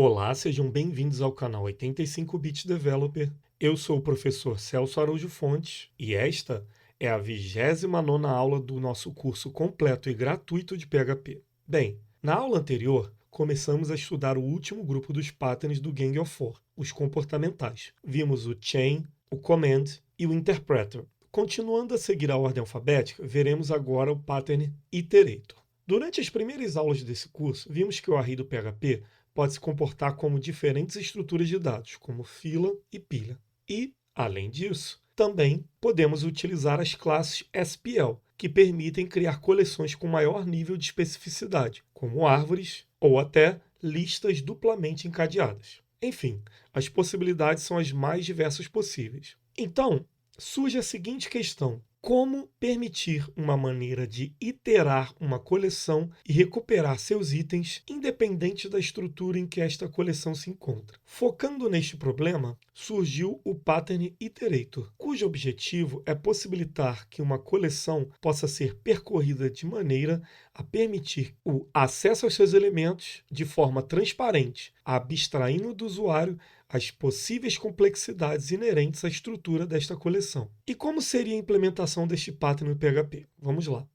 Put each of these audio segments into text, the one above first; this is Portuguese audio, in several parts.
Olá, sejam bem-vindos ao canal 85-Bit Developer. Eu sou o professor Celso Araújo Fontes e esta é a 29ª aula do nosso curso completo e gratuito de PHP. Bem, na aula anterior, começamos a estudar o último grupo dos patterns do Gang of Four, os comportamentais. Vimos o chain, o command e o interpreter. Continuando a seguir a ordem alfabética, veremos agora o pattern iterator. Durante as primeiras aulas desse curso, vimos que o array do PHP pode se comportar como diferentes estruturas de dados, como fila e pilha. E, além disso, também podemos utilizar as classes SPL, que permitem criar coleções com maior nível de especificidade, como árvores ou até listas duplamente encadeadas. Enfim, as possibilidades são as mais diversas possíveis. Então, surge a seguinte questão: como permitir uma maneira de iterar uma coleção e recuperar seus itens independente da estrutura em que esta coleção se encontra? Focando neste problema, surgiu o pattern iterator, cujo objetivo é possibilitar que uma coleção possa ser percorrida de maneira a permitir o acesso aos seus elementos de forma transparente, abstraindo do usuário as possíveis complexidades inerentes à estrutura desta coleção. E como seria a implementação deste pattern no PHP? Vamos lá.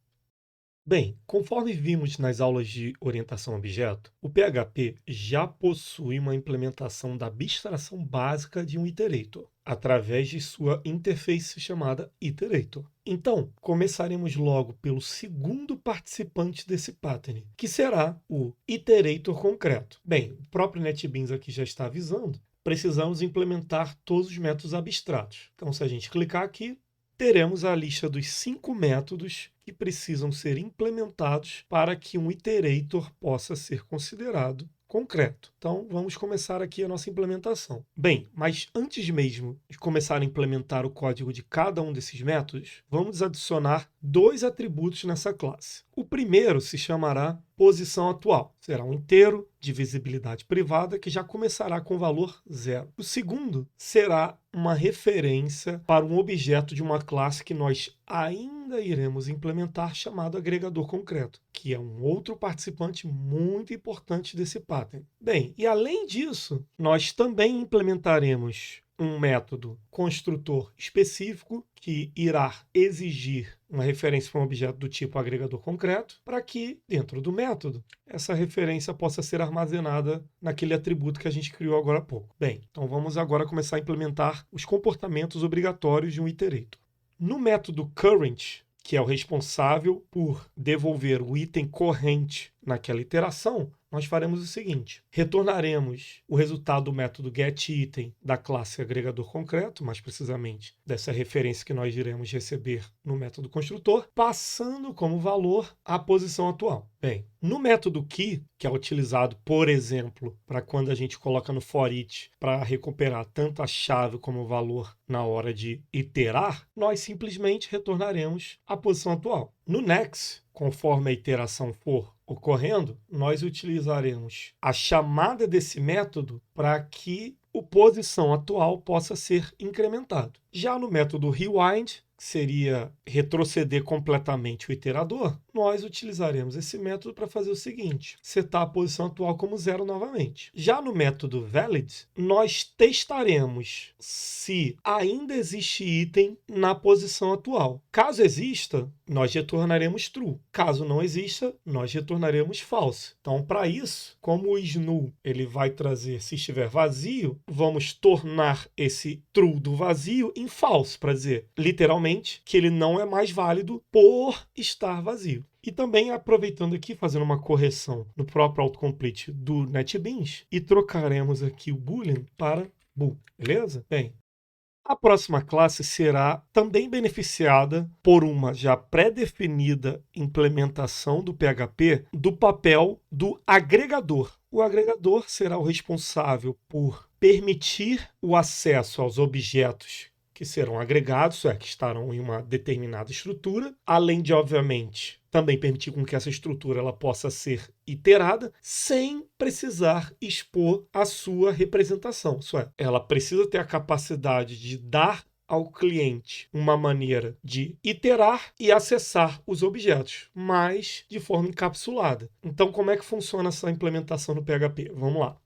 Bem, conforme vimos nas aulas de orientação a objeto, o PHP já possui uma implementação da abstração básica de um iterator, através de sua interface chamada iterator. Então, começaremos logo pelo segundo participante desse pattern, que será o iterator concreto. Bem, o próprio NetBeans aqui já está avisando. Precisamos implementar todos os métodos abstratos. Então, se a gente clicar aqui, teremos a lista dos 5 métodos que precisam ser implementados para que um iterator possa ser considerado concreto. Então, vamos começar aqui a nossa implementação. Bem, mas antes mesmo de começar a implementar o código de cada um desses métodos, vamos adicionar 2 atributos nessa classe. O primeiro se chamará posição atual. Será um inteiro de visibilidade privada que já começará com o valor 0. O segundo será uma referência para um objeto de uma classe que nós ainda iremos implementar, chamado agregador concreto, que é um outro participante muito importante desse pattern. Bem, e além disso, nós também implementaremos um método construtor específico que irá exigir uma referência para um objeto do tipo agregador concreto, para que, dentro do método, essa referência possa ser armazenada naquele atributo que a gente criou agora há pouco. Bem, então vamos agora começar a implementar os comportamentos obrigatórios de um iterator. No método current, que é o responsável por devolver o item corrente naquela iteração, nós faremos o seguinte: retornaremos o resultado do método getItem da classe agregador concreto, mais precisamente dessa referência que nós iremos receber no método construtor, passando como valor a posição atual. Bem, no método key, que é utilizado, por exemplo, para quando a gente coloca no foreach para recuperar tanto a chave como o valor na hora de iterar, nós simplesmente retornaremos a posição atual. No next, conforme a iteração for ocorrendo, nós utilizaremos a chamada desse método para que a posição atual possa ser incrementado. Já no método rewind, que seria retroceder completamente o iterador, nós utilizaremos esse método para fazer o seguinte: setar a posição atual como 0 novamente. Já no método valid, nós testaremos se ainda existe item na posição atual. Caso exista, nós retornaremos true. Caso não exista, nós retornaremos false. Então, para isso, como o is_null ele vai trazer se estiver vazio, vamos tornar esse true do vazio em false, para dizer literalmente que ele não é mais válido por estar vazio. E também aproveitando aqui, fazendo uma correção no próprio autocomplete do NetBeans, e trocaremos aqui o boolean para bool, beleza? Bem, a próxima classe será também beneficiada por uma já pré-definida implementação do PHP do papel do agregador. O agregador será o responsável por permitir o acesso aos objetos que serão agregados, que estarão em uma determinada estrutura, além de, obviamente, também permitir com que essa estrutura ela possa ser iterada sem precisar expor a sua representação. Isso é, ela precisa ter a capacidade de dar ao cliente uma maneira de iterar e acessar os objetos, mas de forma encapsulada. Então, como é que funciona essa implementação no PHP? Vamos lá.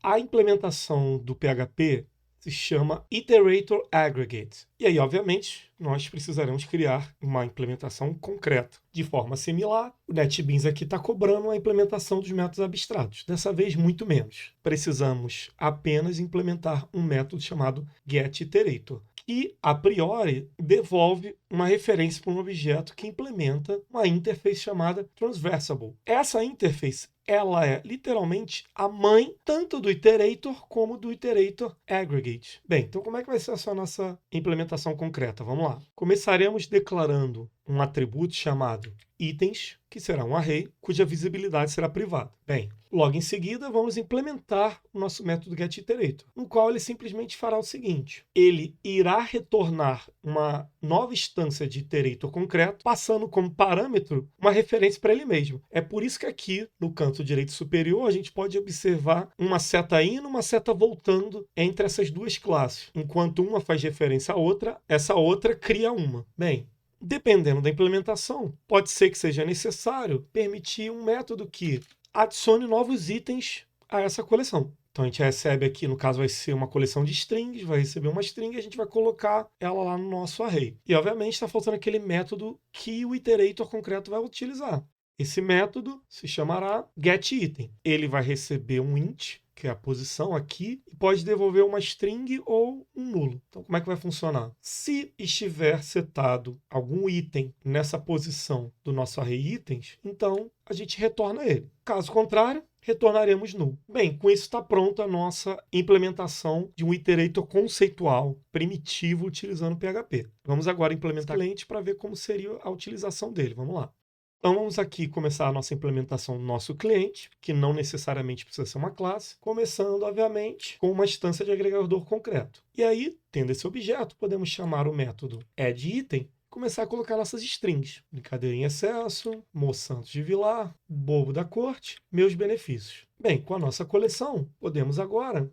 A implementação do PHP se chama Iterator Aggregate. E aí, obviamente, nós precisaremos criar uma implementação concreta. De forma similar, o NetBeans aqui está cobrando a implementação dos métodos abstratos. Dessa vez, muito menos. Precisamos apenas implementar um método chamado getIterator, que, a priori, devolve uma referência para um objeto que implementa uma interface chamada Transversable. Essa interface ela é literalmente a mãe tanto do iterator como do iterator aggregate. Bem, então como é que vai ser essa nossa implementação concreta? Vamos lá. Começaremos declarando um atributo chamado itens, que será um array, cuja visibilidade será privada. Bem, logo em seguida, vamos implementar o nosso método getIterator, no qual ele simplesmente fará o seguinte: ele irá retornar uma nova instância de iterator concreto, passando como parâmetro uma referência para ele mesmo. É por isso que aqui, no canto direito superior, a gente pode observar uma seta indo, uma seta voltando entre essas duas classes. Enquanto uma faz referência à outra, essa outra cria uma. Bem, dependendo da implementação, pode ser que seja necessário permitir um método que adicione novos itens a essa coleção. Então a gente recebe aqui, no caso vai ser uma coleção de strings, vai receber uma string e a gente vai colocar ela lá no nosso array. E obviamente está faltando aquele método que o iterator concreto vai utilizar. Esse método se chamará getItem. Ele vai receber um int, que é a posição aqui, e pode devolver uma string ou um nulo. Então, como é que vai funcionar? Se estiver setado algum item nessa posição do nosso array itens, então a gente retorna ele. Caso contrário, retornaremos null. Bem, com isso está pronta a nossa implementação de um iterator conceitual primitivo utilizando PHP. Vamos agora implementar o cliente para ver como seria a utilização dele. Vamos lá. Então vamos aqui começar a nossa implementação do nosso cliente, que não necessariamente precisa ser uma classe, começando, obviamente, com uma instância de agregador concreto. E aí, tendo esse objeto, podemos chamar o método addItem, começar a colocar nossas strings. Brincadeira em excesso, Moçantos de Vilar, Bobo da Corte, meus benefícios. Bem, com a nossa coleção, podemos agora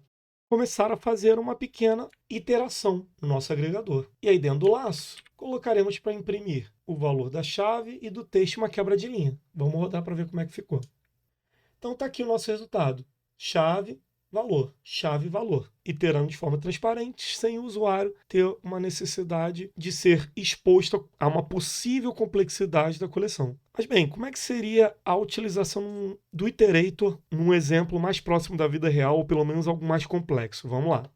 começar a fazer uma pequena iteração no nosso agregador. E aí, dentro do laço, colocaremos para imprimir o valor da chave e do texto uma quebra de linha. Vamos rodar para ver como é que ficou. Então está aqui o nosso resultado. Chave, valor, iterando de forma transparente, sem o usuário ter uma necessidade de ser exposto a uma possível complexidade da coleção. Mas bem, como é que seria a utilização do iterator num exemplo mais próximo da vida real, ou pelo menos algo mais complexo? Vamos lá.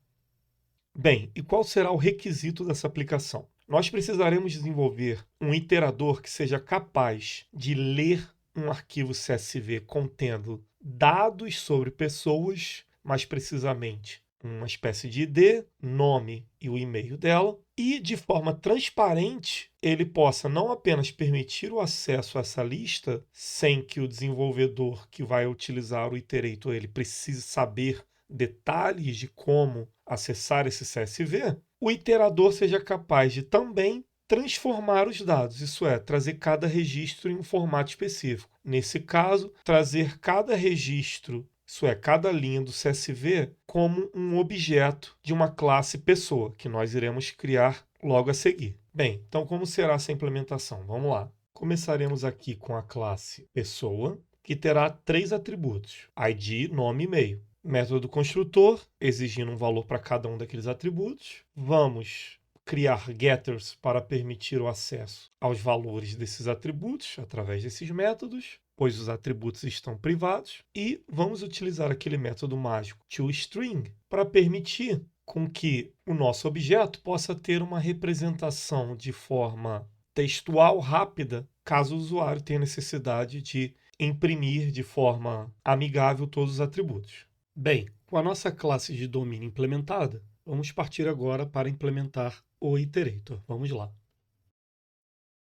Bem, e qual será o requisito dessa aplicação? Nós precisaremos desenvolver um iterador que seja capaz de ler um arquivo CSV contendo dados sobre pessoas, mais precisamente uma espécie de ID, nome e o e-mail dela, e de forma transparente ele possa não apenas permitir o acesso a essa lista sem que o desenvolvedor que vai utilizar o iterator ele precise saber detalhes de como acessar esse CSV, o iterador seja capaz de também transformar os dados, isso é, trazer cada registro em um formato específico. Nesse caso, trazer cada registro, isso é, cada linha do CSV, como um objeto de uma classe pessoa, que nós iremos criar logo a seguir. Bem, então como será essa implementação? Vamos lá. Começaremos aqui com a classe pessoa, que terá 3 atributos: ID, nome e e-mail. Método construtor, exigindo um valor para cada um daqueles atributos. Vamos criar getters para permitir o acesso aos valores desses atributos através desses métodos, pois os atributos estão privados. E vamos utilizar aquele método mágico toString para permitir com que o nosso objeto possa ter uma representação de forma textual rápida, caso o usuário tenha necessidade de imprimir de forma amigável todos os atributos. Bem, com a nossa classe de domínio implementada, vamos partir agora para implementar o iterator. Vamos lá.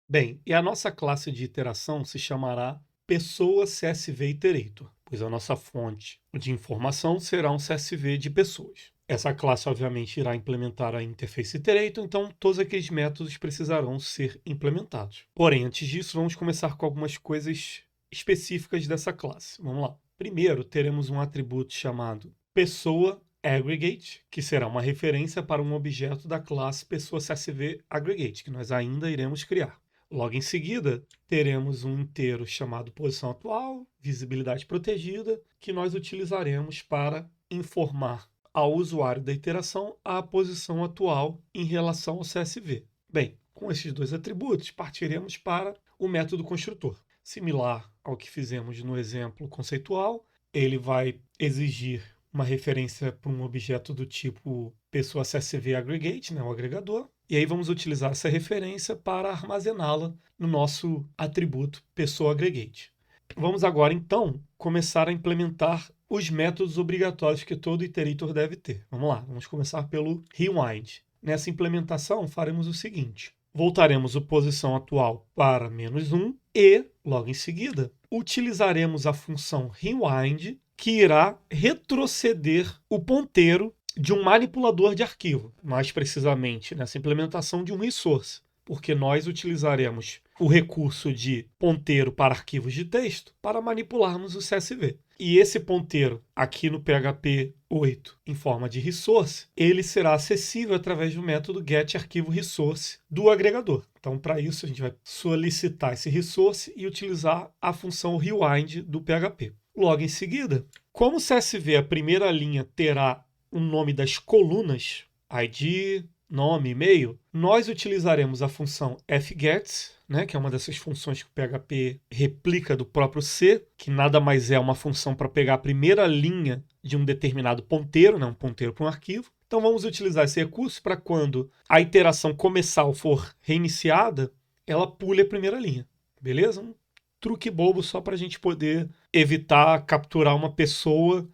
Bem, e a nossa classe de iteração se chamará pessoa CSV iterator, pois a nossa fonte de informação será um CSV de pessoas. Essa classe, obviamente, irá implementar a interface iterator, então todos aqueles métodos precisarão ser implementados. Porém, antes disso, vamos começar com algumas coisas específicas dessa classe. Vamos lá. Primeiro, teremos um atributo chamado pessoa aggregate, que será uma referência para um objeto da classe pessoa CSV aggregate, que nós ainda iremos criar. Logo em seguida, teremos um inteiro chamado posição atual, visibilidade protegida, que nós utilizaremos para informar ao usuário da iteração a posição atual em relação ao CSV. Bem, com esses dois atributos, partiremos para o método construtor. Similar ao que fizemos no exemplo conceitual, ele vai exigir uma referência para um objeto do tipo pessoa CSV aggregate, o agregador, e aí vamos utilizar essa referência para armazená-la no nosso atributo pessoa aggregate. Vamos agora, então, começar a implementar os métodos obrigatórios que todo iterator deve ter. Vamos lá, vamos começar pelo rewind. Nessa implementação, faremos o seguinte. Voltaremos a posição atual para -1 e, logo em seguida, utilizaremos a função rewind, que irá retroceder o ponteiro de um manipulador de arquivo, mais precisamente nessa implementação de um resource, porque nós utilizaremos o recurso de ponteiro para arquivos de texto para manipularmos o CSV. E esse ponteiro aqui no PHP 8, em forma de resource, ele será acessível através do método getArquivoResource do agregador. Então, para isso, a gente vai solicitar esse resource e utilizar a função rewind do PHP. Logo em seguida, como o CSV, a primeira linha, terá o nome das colunas, ID, nome, e-mail, nós utilizaremos a função fget, que é uma dessas funções que o PHP replica do próprio C, que nada mais é uma função para pegar a primeira linha de um determinado ponteiro, um ponteiro para um arquivo. Então vamos utilizar esse recurso para quando a iteração começar for reiniciada, ela pule a primeira linha, beleza? Um truque bobo só para a gente poder evitar capturar uma pessoa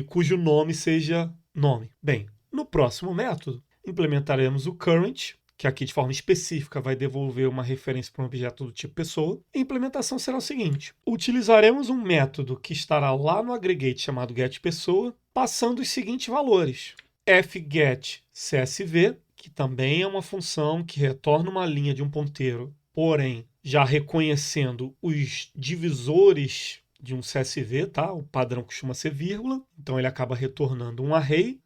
cujo nome seja nome. Bem, no próximo método, implementaremos o current, que aqui de forma específica vai devolver uma referência para um objeto do tipo pessoa. A implementação será o seguinte: utilizaremos um método que estará lá no aggregate chamado getPessoa, passando os seguintes valores. fgetCSV, que também é uma função que retorna uma linha de um ponteiro, porém já reconhecendo os divisores de um CSV, tá? O padrão costuma ser vírgula, então ele acaba retornando um array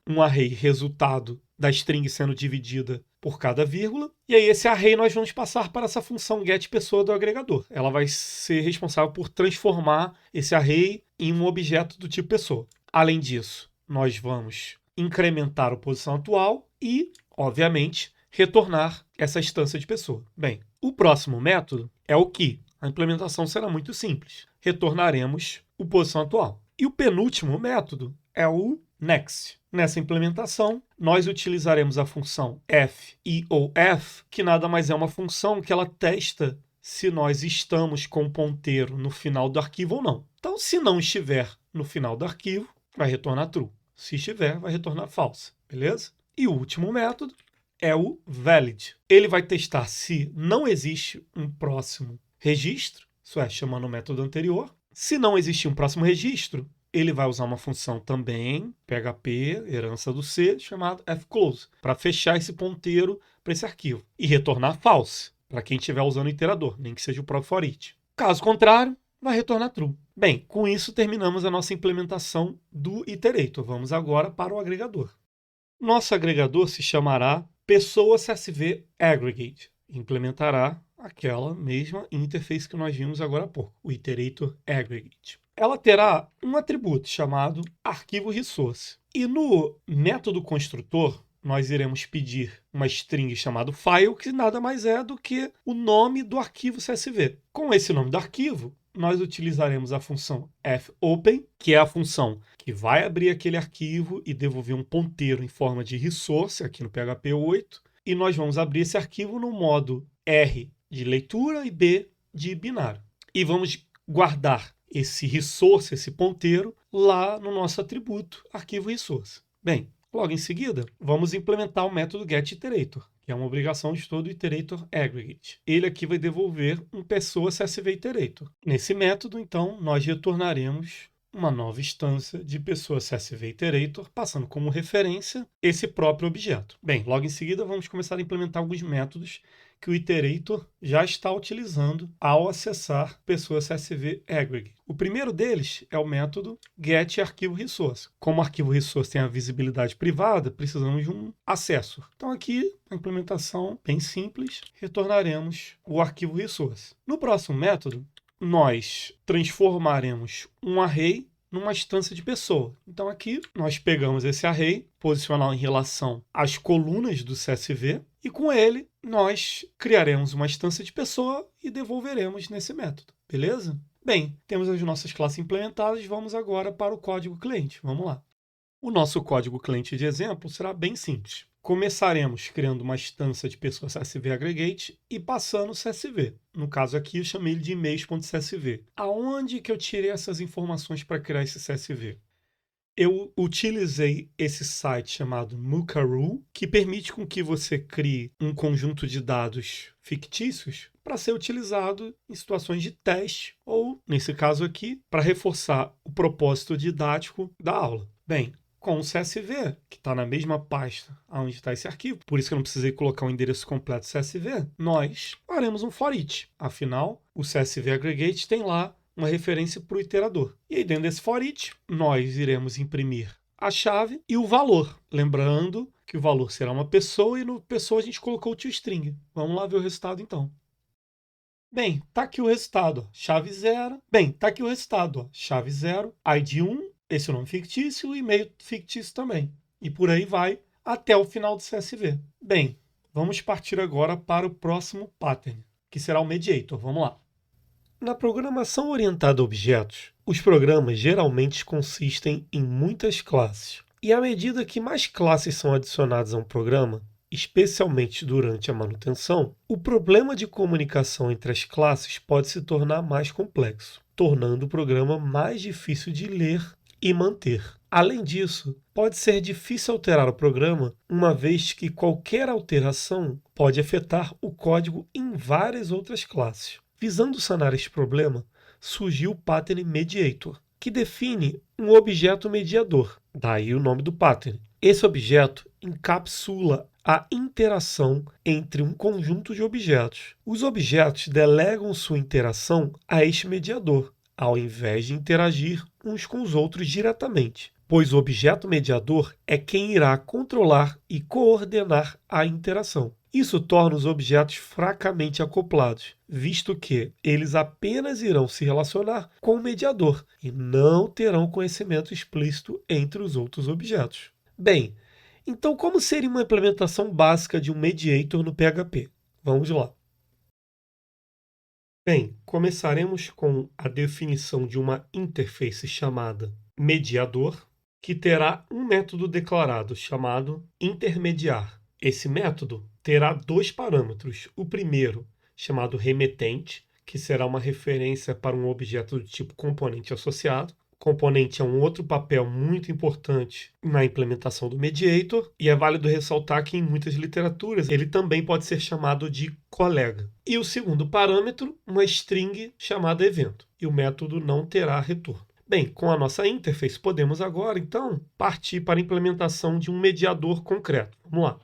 resultado da string sendo dividida por cada vírgula, e aí esse array nós vamos passar para essa função getPessoa do agregador. Ela vai ser responsável por transformar esse array em um objeto do tipo pessoa. Além disso, nós vamos incrementar a posição atual e, obviamente, retornar essa instância de pessoa. Bem, o próximo método é o que. A implementação será muito simples. Retornaremos o posição atual. E o penúltimo método é o next. Nessa implementação, nós utilizaremos a função FEOF, que nada mais é uma função que ela testa se nós estamos com o ponteiro no final do arquivo ou não. Então, se não estiver no final do arquivo, vai retornar true. Se estiver, vai retornar false. Beleza? E o último método é o valid. Ele vai testar se não existe um próximo registro, isso é, chamando o método anterior. Se não existir um próximo registro, ele vai usar uma função também, PHP, herança do C, chamada fclose, para fechar esse ponteiro para esse arquivo. E retornar false, para quem estiver usando o iterador, nem que seja o próprio for each. Caso contrário, vai retornar true. Bem, com isso terminamos a nossa implementação do iterator. Vamos agora para o agregador. Nosso agregador se chamará Pessoa CSV Aggregate. Implementará aquela mesma interface que nós vimos agora há pouco, o iterator aggregate. Ela terá um atributo chamado arquivo resource. E no método construtor, nós iremos pedir uma string chamada file, que nada mais é do que o nome do arquivo CSV. Com esse nome do arquivo, nós utilizaremos a função fopen, que é a função que vai abrir aquele arquivo e devolver um ponteiro em forma de resource, aqui no PHP 8, e nós vamos abrir esse arquivo no modo R de leitura e B de binário. E vamos guardar esse resource, esse ponteiro, lá no nosso atributo arquivo resource. Bem, logo em seguida, vamos implementar o método getIterator, que é uma obrigação de todo iterator aggregate. Ele aqui vai devolver um pessoa CSV iterator. Nesse método, então, nós retornaremos uma nova instância de pessoa CSV iterator, passando como referência esse próprio objeto. Bem, logo em seguida, vamos começar a implementar alguns métodos que o iterator já está utilizando ao acessar pessoa CSV aggregate. O primeiro deles é o método getArquivoResource. Como o arquivo resource tem a visibilidade privada, precisamos de um acesso. Então aqui, a implementação bem simples, retornaremos o arquivo resource. No próximo método, nós transformaremos um array numa instância de pessoa. Então aqui nós pegamos esse array, posicioná-lo em relação às colunas do CSV, e com ele nós criaremos uma instância de pessoa e devolveremos nesse método, beleza? Bem, temos as nossas classes implementadas, vamos agora para o código cliente. Vamos lá. O nosso código cliente de exemplo será bem simples. Começaremos criando uma instância de pessoa CSV aggregate e passando o CSV. No caso aqui, eu chamei ele de e-mails.csv. Aonde que eu tirei essas informações para criar esse CSV? Eu utilizei esse site chamado Muckaroo, que permite com que você crie um conjunto de dados fictícios para ser utilizado em situações de teste ou, nesse caso aqui, para reforçar o propósito didático da aula. Bem, com o CSV, que está na mesma pasta onde está esse arquivo, por isso que eu não precisei colocar o endereço completo CSV, nós faremos um for each. Afinal, o CSV Aggregate tem lá uma referência para o iterador. E aí, dentro desse for each, nós iremos imprimir a chave e o valor. Lembrando que o valor será uma pessoa e no pessoa a gente colocou o toString. Vamos lá ver o resultado então. Bem, tá aqui o resultado, ó, chave 0. Bem, tá aqui o resultado, ó, chave 0, ID 1, esse é o nome fictício, e e-mail fictício também. E por aí vai até o final do CSV. Bem, vamos partir agora para o próximo pattern, que será o mediator. Vamos lá. Na programação orientada a objetos, os programas geralmente consistem em muitas classes. E à medida que mais classes são adicionadas a um programa, especialmente durante a manutenção, o problema de comunicação entre as classes pode se tornar mais complexo, tornando o programa mais difícil de ler e manter. Além disso, pode ser difícil alterar o programa, uma vez que qualquer alteração pode afetar o código em várias outras classes. Visando sanar este problema, surgiu o pattern Mediator, que define um objeto mediador, daí o nome do pattern. Esse objeto encapsula a interação entre um conjunto de objetos. Os objetos delegam sua interação a este mediador, ao invés de interagir uns com os outros diretamente, pois o objeto mediador é quem irá controlar e coordenar a interação. Isso torna os objetos fracamente acoplados, visto que eles apenas irão se relacionar com o mediador e não terão conhecimento explícito entre os outros objetos. Bem, então como seria uma implementação básica de um mediator no PHP? Vamos lá. Bem, começaremos com a definição de uma interface chamada mediador, que terá um método declarado chamado intermediar. Esse método terá dois parâmetros. O primeiro, chamado remetente, que será uma referência para um objeto do tipo componente associado. Componente é um outro papel muito importante na implementação do mediator, e é válido ressaltar que em muitas literaturas ele também pode ser chamado de colega. E o segundo parâmetro, uma string chamada evento, e o método não terá retorno. Bem, com a nossa interface podemos agora, então, partir para a implementação de um mediador concreto. Vamos lá.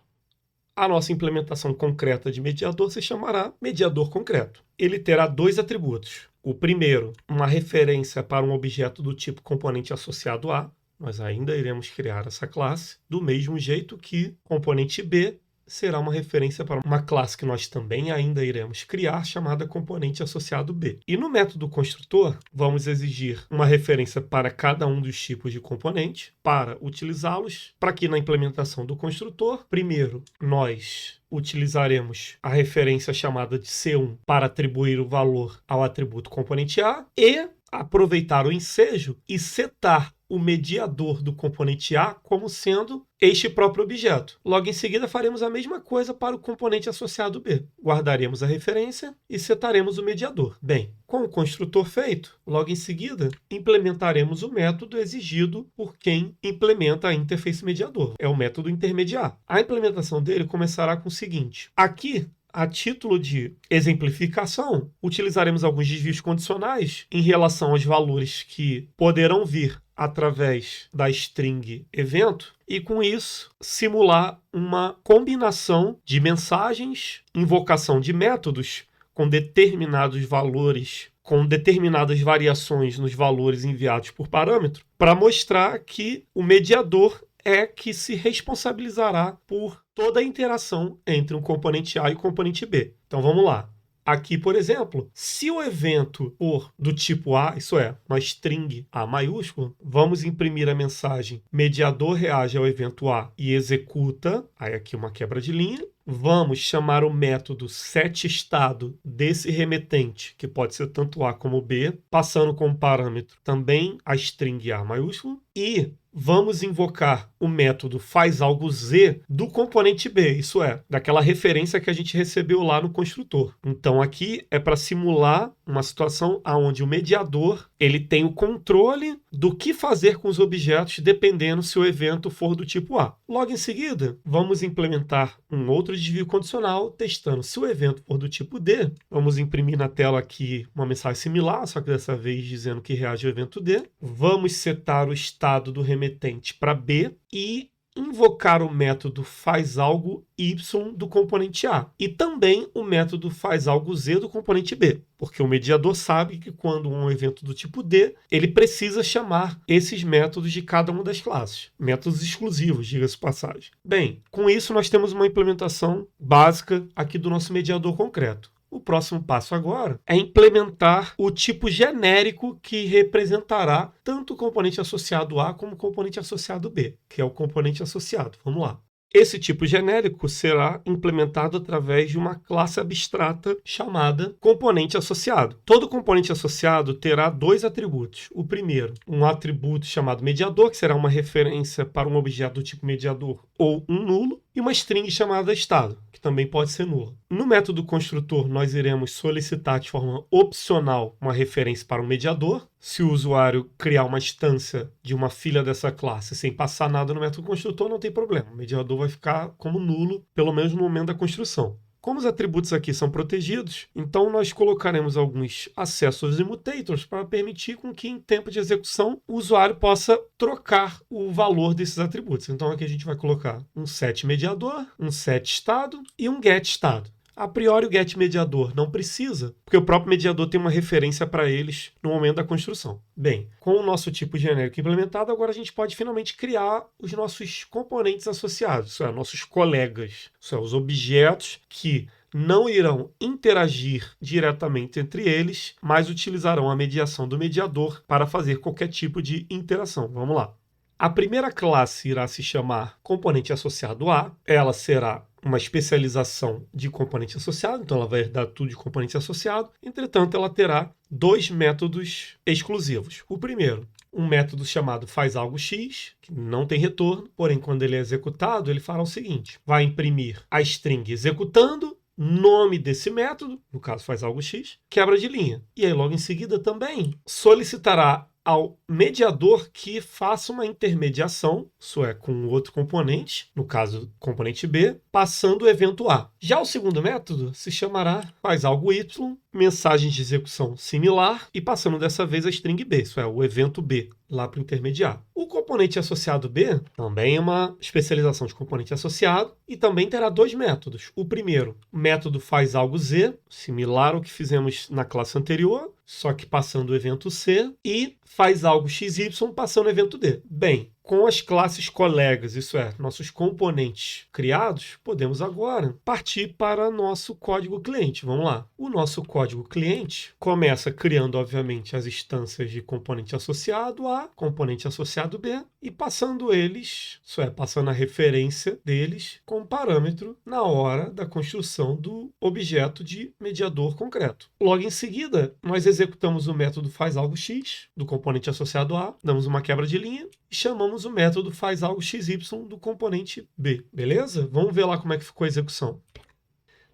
A nossa implementação concreta de mediador se chamará mediador concreto. Ele terá dois atributos. O primeiro, uma referência para um objeto do tipo componente associado a. Nós ainda iremos criar essa classe, do mesmo jeito que componente B será uma referência para uma classe que nós também ainda iremos criar, chamada componente associado B. E no método construtor, vamos exigir uma referência para cada um dos tipos de componente, para utilizá-los, para que na implementação do construtor, primeiro, nós utilizaremos a referência chamada de C1 para atribuir o valor ao atributo componente A e aproveitar o ensejo e setar o mediador do componente A como sendo este próprio objeto. Logo em seguida, faremos a mesma coisa para o componente associado B. Guardaremos a referência e setaremos o mediador. Bem, com o construtor feito, logo em seguida, implementaremos o método exigido por quem implementa a interface mediador. É o método intermediar. A implementação dele começará com o seguinte. Aqui, a título de exemplificação, utilizaremos alguns desvios condicionais em relação aos valores que poderão vir através da string evento e, com isso, simular uma combinação de mensagens, invocação de métodos com determinados valores, com determinadas variações nos valores enviados por parâmetro, para mostrar que o mediador é que se responsabilizará por toda a interação entre um componente A e o componente B. Então vamos lá. Aqui, por exemplo, se o evento for do tipo A, isso é, uma string A maiúsculo, vamos imprimir a mensagem mediador reage ao evento A e executa, aí aqui uma quebra de linha. Vamos chamar o método setEstado desse remetente, que pode ser tanto A como B, passando como parâmetro também a string A maiúsculo, e vamos invocar o método fazAlgoZ do componente B, isso é, daquela referência que a gente recebeu lá no construtor. Então aqui é para simular uma situação onde o mediador ele tem o controle do que fazer com os objetos dependendo se o evento for do tipo A. Logo em seguida, vamos implementar um outro desvio condicional testando se o evento for do tipo D. Vamos imprimir na tela aqui uma mensagem similar, só que dessa vez dizendo que reage ao evento D. Vamos setar o estado do remetente para B e invocar o método fazAlgo Y do componente A e também o método fazAlgoZ do componente B, porque o mediador sabe que quando um evento do tipo D, ele precisa chamar esses métodos de cada uma das classes. Métodos exclusivos, diga-se de passagem. Bem, com isso nós temos uma implementação básica aqui do nosso mediador concreto. O próximo passo agora é implementar o tipo genérico que representará tanto o componente associado A como o componente associado B, que é o componente associado. Vamos lá. Esse tipo genérico será implementado através de uma classe abstrata chamada componente associado. Todo componente associado terá dois atributos. O primeiro, um atributo chamado mediador, que será uma referência para um objeto do tipo mediador ou um nulo, e uma string chamada estado, que também pode ser nula. No método construtor, nós iremos solicitar de forma opcional uma referência para um mediador. Se o usuário criar uma instância de uma filha dessa classe sem passar nada no método construtor, não tem problema. O mediador vai ficar como nulo, pelo menos no momento da construção. Como os atributos aqui são protegidos, então nós colocaremos alguns accessors e mutators para permitir com que em tempo de execução o usuário possa trocar o valor desses atributos. Então aqui a gente vai colocar um setMediador, um setEstado e um getEstado. A priori, o getMediador não precisa, porque o próprio mediador tem uma referência para eles no momento da construção. Bem, com o nosso tipo genérico implementado, agora a gente pode finalmente criar os nossos componentes associados, isso é, nossos colegas, isso é, os objetos que não irão interagir diretamente entre eles, mas utilizarão a mediação do mediador para fazer qualquer tipo de interação. Vamos lá. A primeira classe irá se chamar componente associado A, ela será uma especialização de componente associado, então ela vai herdar tudo de componente associado. Entretanto, ela terá dois métodos exclusivos. O primeiro, um método chamado fazAlgoX, que não tem retorno, porém, quando ele é executado, ele fará o seguinte: vai imprimir a string executando, nome desse método, no caso fazAlgoX, quebra de linha. E aí, logo em seguida, também solicitará ao mediador que faça uma intermediação, isso é, com outro componente, no caso, componente B, passando o evento A. Já o segundo método se chamará fazAlgoY, mensagem de execução similar, e passando dessa vez a string B, isso é, o evento B, lá para o intermediário. O componente associado B também é uma especialização de componente associado e também terá dois métodos. O primeiro, o método fazAlgoZ, similar ao que fizemos na classe anterior, só que passando o evento C, e fazAlgoXY passando o evento D. Bem, com as classes colegas, isso é, nossos componentes criados, podemos agora partir para nosso código cliente. Vamos lá. O nosso código cliente começa criando, obviamente, as instâncias de componente associado A, componente associado B, e passando eles, isso é, passando a referência deles como parâmetro na hora da construção do objeto de mediador concreto. Logo em seguida, nós executamos o método fazAlgoX do componente associado A, damos uma quebra de linha e chamamos o método fazAlgoXY do componente B, beleza? Vamos ver lá como é que ficou a execução.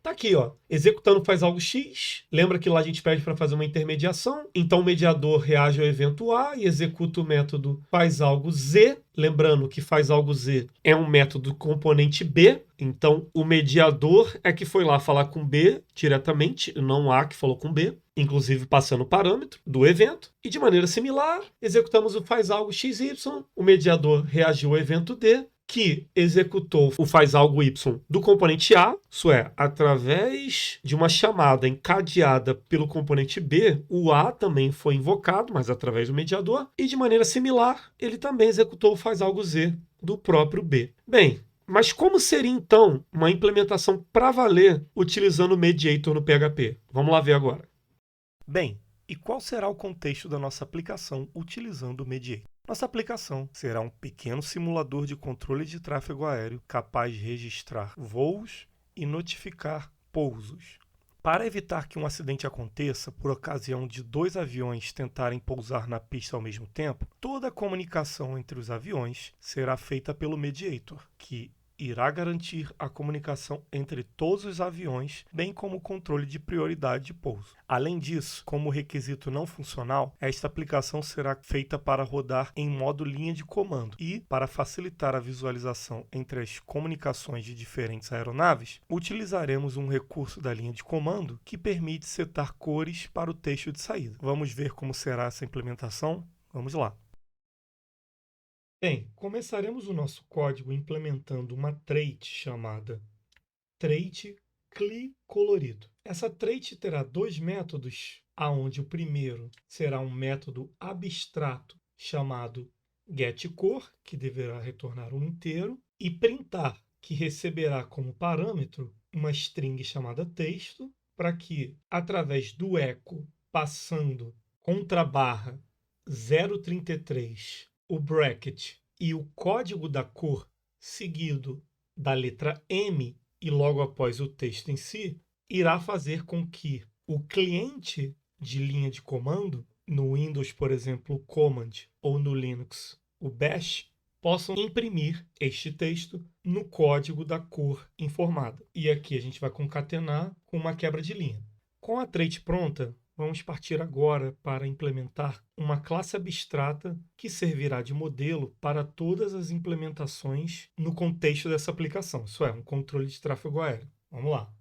Tá aqui, ó, executando fazAlgoX, lembra que lá a gente pede para fazer uma intermediação, então o mediador reage ao evento A e executa o método fazAlgoZ, lembrando que fazAlgoZ é um método do componente B, então o mediador é que foi lá falar com B diretamente, não A que falou com B, inclusive passando o parâmetro do evento, e de maneira similar, executamos o fazAlgoXY, o mediador reagiu ao evento D, que executou o fazAlgoY do componente A, isso é, através de uma chamada encadeada pelo componente B, o A também foi invocado, mas através do mediador, e de maneira similar, ele também executou o fazAlgoZ do próprio B. Bem, Mas como seria então uma implementação para valer utilizando o Mediator no PHP? Vamos lá ver agora. Bem, e qual será o contexto da nossa aplicação utilizando o Mediator? Nossa aplicação será um pequeno simulador de controle de tráfego aéreo capaz de registrar voos e notificar pousos. Para evitar que um acidente aconteça por ocasião de dois aviões tentarem pousar na pista ao mesmo tempo, toda a comunicação entre os aviões será feita pelo Mediator, que irá garantir a comunicação entre todos os aviões, bem como o controle de prioridade de pouso. Além disso, como requisito não funcional, esta aplicação será feita para rodar em modo linha de comando e, para facilitar a visualização entre as comunicações de diferentes aeronaves, utilizaremos um recurso da linha de comando que permite setar cores para o texto de saída. Vamos ver como será essa implementação? Vamos lá. Bem, começaremos o nosso código implementando uma trait chamada trait CLI colorido. Essa trait terá dois métodos, aonde o primeiro será um método abstrato chamado getCor, que deverá retornar um inteiro, e printar, que receberá como parâmetro uma string chamada texto, para que, através do echo passando contra barra 033 o bracket e o código da cor seguido da letra M e logo após o texto em si, irá fazer com que o cliente de linha de comando, no Windows, por exemplo, o Command, ou no Linux, o Bash, possam imprimir este texto no código da cor informada. E aqui a gente vai concatenar com uma quebra de linha. Com a trait pronta, vamos partir agora para implementar uma classe abstrata que servirá de modelo para todas as implementações no contexto dessa aplicação. Isso é, um controle de tráfego aéreo. Vamos lá.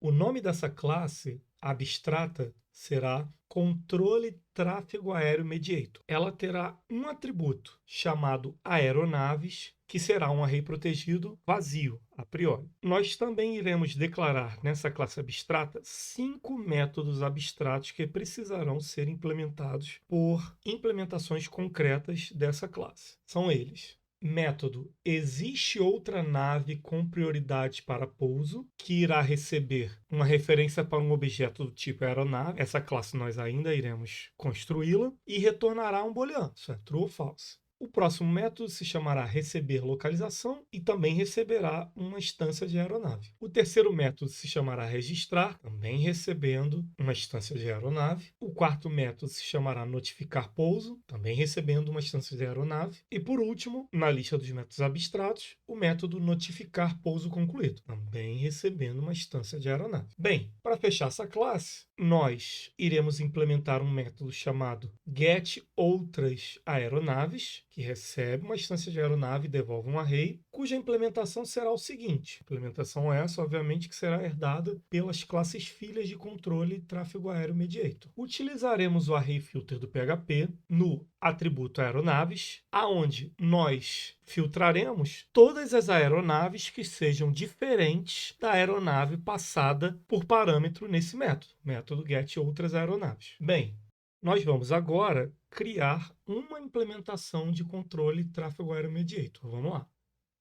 O nome dessa classe abstrata será Controle Tráfego Aéreo Mediator. Ela terá um atributo chamado aeronaves, que será um array protegido vazio, a priori. Nós também iremos declarar nessa classe abstrata 5 métodos abstratos que precisarão ser implementados por implementações concretas dessa classe. São eles: método existe outra nave com prioridade para pouso, que irá receber uma referência para um objeto do tipo aeronave. Essa classe nós ainda iremos construí-la e retornará um booleano, isso é true ou false. O próximo método se chamará receber localização e também receberá uma instância de aeronave. O terceiro método se chamará registrar, também recebendo uma instância de aeronave. O quarto método se chamará notificar pouso, também recebendo uma instância de aeronave. E por último, na lista dos métodos abstratos, o método notificar pouso concluído, também recebendo uma instância de aeronave. Bem, para fechar essa classe, nós iremos implementar um método chamado getOutrasAeronaves, que recebe uma instância de aeronave e devolve um array, cuja implementação será o seguinte. Implementação essa, obviamente, que será herdada pelas classes filhas de controle tráfego aéreo mediator. Utilizaremos o array filter do PHP no atributo aeronaves, aonde nós filtraremos todas as aeronaves que sejam diferentes da aeronave passada por parâmetro nesse método getOutrasAeronaves. Bem, nós vamos agora criar uma implementação de controle tráfego aéreo mediator. Vamos lá.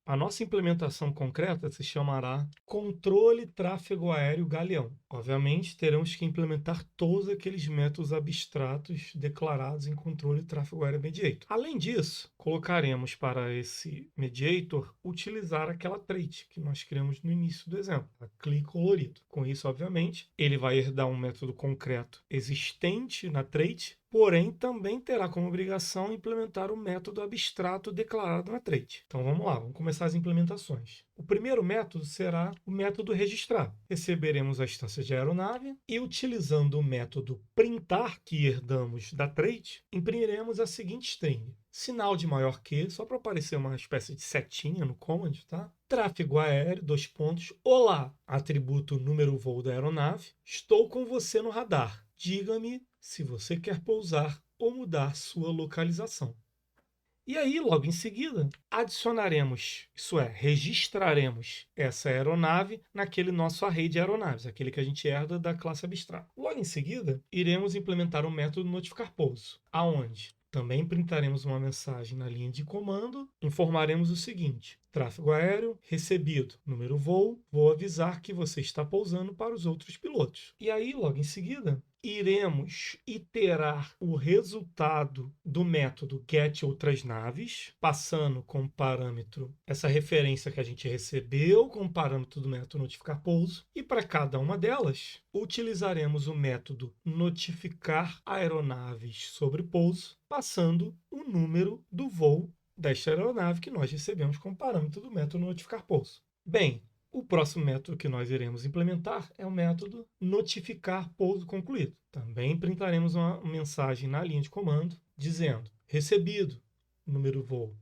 A nossa implementação concreta se chamará Controle Tráfego Aéreo Galeão. Obviamente, teremos que implementar todos aqueles métodos abstratos declarados em Controle Tráfego Aéreo Mediator. Além disso, colocaremos para esse mediator utilizar aquela trait que nós criamos no início do exemplo, a CLI colorido. Com isso, obviamente, ele vai herdar um método concreto existente na trait, porém também terá como obrigação implementar o método abstrato declarado na trait. Então vamos lá, vamos começar as implementações. O primeiro método será o método registrar. Receberemos a instância de aeronave e, utilizando o método printar que herdamos da trait, imprimiremos a seguinte string: sinal de maior que, só para aparecer uma espécie de setinha no command, tá? Tráfego aéreo, dois pontos, olá, atributo número voo da aeronave, estou com você no radar. Diga-me se você quer pousar ou mudar sua localização. E aí, logo em seguida, adicionaremos, isso é, registraremos essa aeronave naquele nosso array de aeronaves, aquele que a gente herda da classe abstrata. Logo em seguida, iremos implementar o método notificar pouso, aonde também printaremos uma mensagem na linha de comando, informaremos o seguinte: tráfego aéreo, recebido, número voo, vou avisar que você está pousando para os outros pilotos. E aí, logo em seguida, iremos iterar o resultado do método get outras naves, passando como parâmetro essa referência que a gente recebeu como parâmetro do método notificar pouso, e para cada uma delas, utilizaremos o método notificar aeronaves sobre pouso, passando o número do voo desta aeronave que nós recebemos como parâmetro do método notificar pouso. Bem, o próximo método que nós iremos implementar é o método notificar pouso concluído. Também printaremos uma mensagem na linha de comando dizendo: recebido, número voo.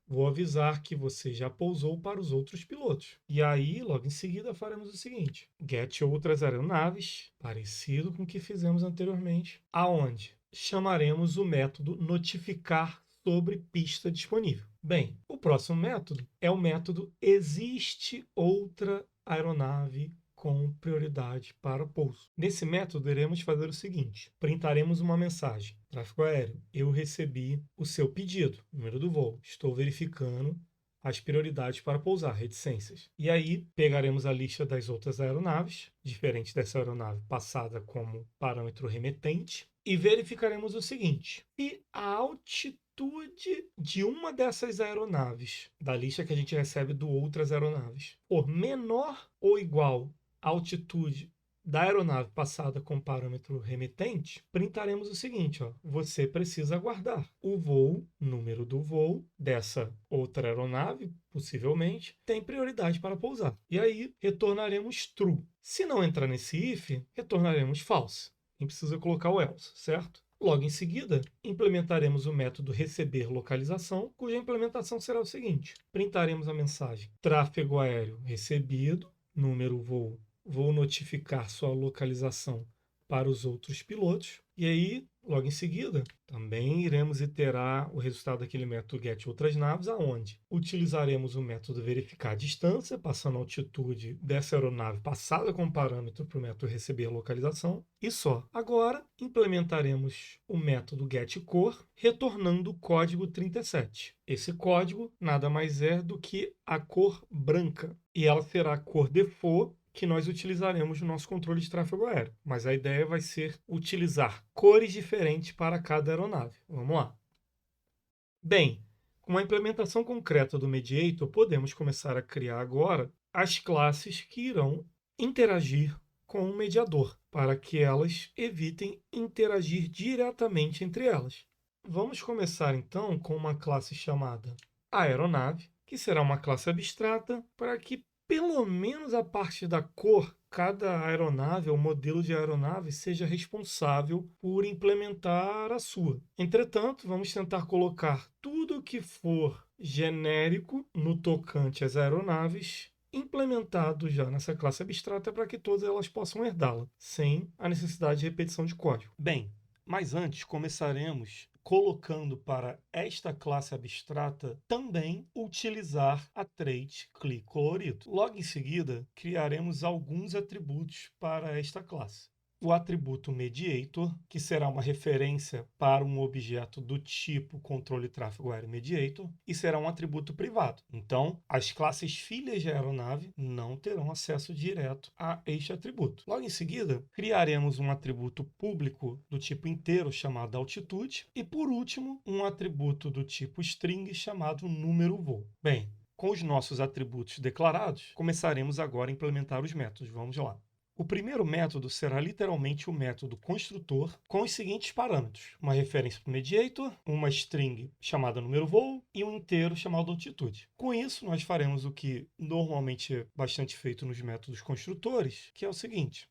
Vou avisar que você já pousou para os outros pilotos. E aí, logo em seguida, faremos o seguinte: get outras aeronaves, parecido com o que fizemos anteriormente, aonde chamaremos o método notificar sobre pista disponível. Bem, o próximo método é o método existe outra aeronave com prioridade para pouso. Nesse método, iremos fazer o seguinte: printaremos uma mensagem. Tráfego aéreo, eu recebi o seu pedido, número do voo. Estou verificando as prioridades para pousar, reticências. E aí, pegaremos a lista das outras aeronaves, diferente dessa aeronave passada como parâmetro remetente, e verificaremos o seguinte: se a altitude de uma dessas aeronaves, da lista que a gente recebe do outras aeronaves, for menor ou igual à altitude da aeronave passada com parâmetro remetente, printaremos o seguinte: você precisa aguardar. O voo, número do voo dessa outra aeronave, possivelmente, tem prioridade para pousar. E aí, retornaremos true. Se não entrar nesse if, retornaremos false. A gente precisa colocar o else, certo? Logo em seguida, implementaremos o método receber localização, cuja implementação será o seguinte: printaremos a mensagem tráfego aéreo recebido, número voo, vou notificar sua localização para os outros pilotos. E aí, logo em seguida, também iremos iterar o resultado daquele método get outras naves, aonde utilizaremos o método verificar a distância, passando a altitude dessa aeronave passada como parâmetro para o método receber localização. E só. Agora, implementaremos o método getCor, retornando o código 37. Esse código nada mais é do que a cor branca. E ela será a cor default que nós utilizaremos no nosso controle de tráfego aéreo. Mas a ideia vai ser utilizar cores diferentes para cada aeronave. Vamos lá. Bem, com a implementação concreta do Mediator, podemos começar a criar agora as classes que irão interagir com o mediador, para que elas evitem interagir diretamente entre elas. Vamos começar então com uma classe chamada aeronave, que será uma classe abstrata para que pelo menos a parte da cor, cada aeronave ou modelo de aeronave seja responsável por implementar a sua. Entretanto, vamos tentar colocar tudo que for genérico no tocante às aeronaves implementado já nessa classe abstrata para que todas elas possam herdá-la, sem a necessidade de repetição de código. Bem, mas antes começaremos colocando para esta classe abstrata também utilizar a trait click colorido. Logo em seguida, criaremos alguns atributos para esta classe. O atributo mediator, que será uma referência para um objeto do tipo controle tráfego aéreo mediator, e será um atributo privado. Então, as classes filhas de aeronave não terão acesso direto a este atributo. Logo em seguida, criaremos um atributo público do tipo inteiro chamado altitude e, por último, um atributo do tipo string chamado número voo. Bem, com os nossos atributos declarados, começaremos agora a implementar os métodos. Vamos lá. O primeiro método será literalmente o método construtor com os seguintes parâmetros: uma referência para o mediator, uma string chamada número voo e um inteiro chamado altitude. Com isso, nós faremos o que normalmente é bastante feito nos métodos construtores, que é o seguinte: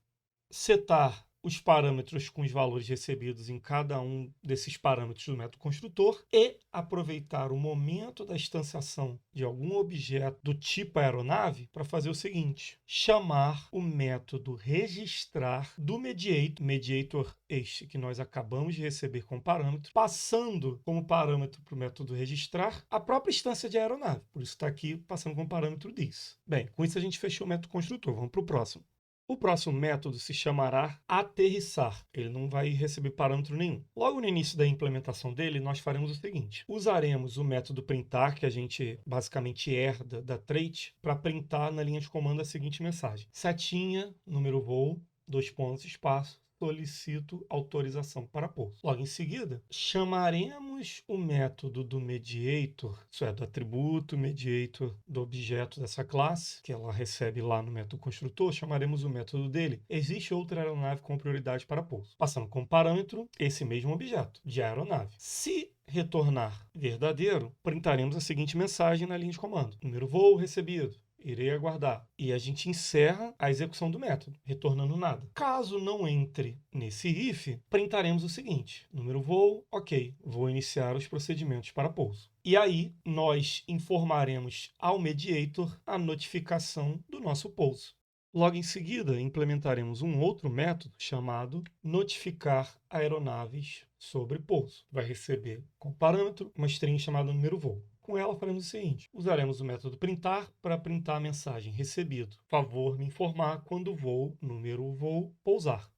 setar os parâmetros com os valores recebidos em cada um desses parâmetros do método construtor e aproveitar o momento da instanciação de algum objeto do tipo aeronave para fazer o seguinte: chamar o método registrar do mediator este que nós acabamos de receber como parâmetro, passando como parâmetro para o método registrar a própria instância de aeronave. Por isso está aqui passando como parâmetro this. Bem, com isso a gente fechou o método construtor. Vamos para o próximo. O próximo método se chamará aterrissar. Ele não vai receber parâmetro nenhum. Logo no início da implementação dele, nós faremos o seguinte. Usaremos o método printar, que a gente basicamente herda da trait, para printar na linha de comando a seguinte mensagem. Setinha, número voo, dois pontos, espaço, solicito autorização para pouso. Logo em seguida, chamaremos o método do mediator, isso é, do atributo mediator do objeto dessa classe, que ela recebe lá no método construtor, chamaremos o método dele. Existe outra aeronave com prioridade para pouso. Passando como parâmetro esse mesmo objeto, de aeronave. Se retornar verdadeiro, printaremos a seguinte mensagem na linha de comando. Número voo recebido. Irei aguardar. E a gente encerra a execução do método, retornando nada. Caso não entre nesse if, printaremos o seguinte. Número voo, ok. Vou iniciar os procedimentos para pouso. E aí, nós informaremos ao mediator a notificação do nosso pouso. Logo em seguida, implementaremos um outro método chamado notificar aeronaves sobre pouso. Vai receber como parâmetro uma string chamada número voo. Com ela, faremos o seguinte. Usaremos o método printar para printar a mensagem recebido. Favor me informar quando o voo, número voo, pousar.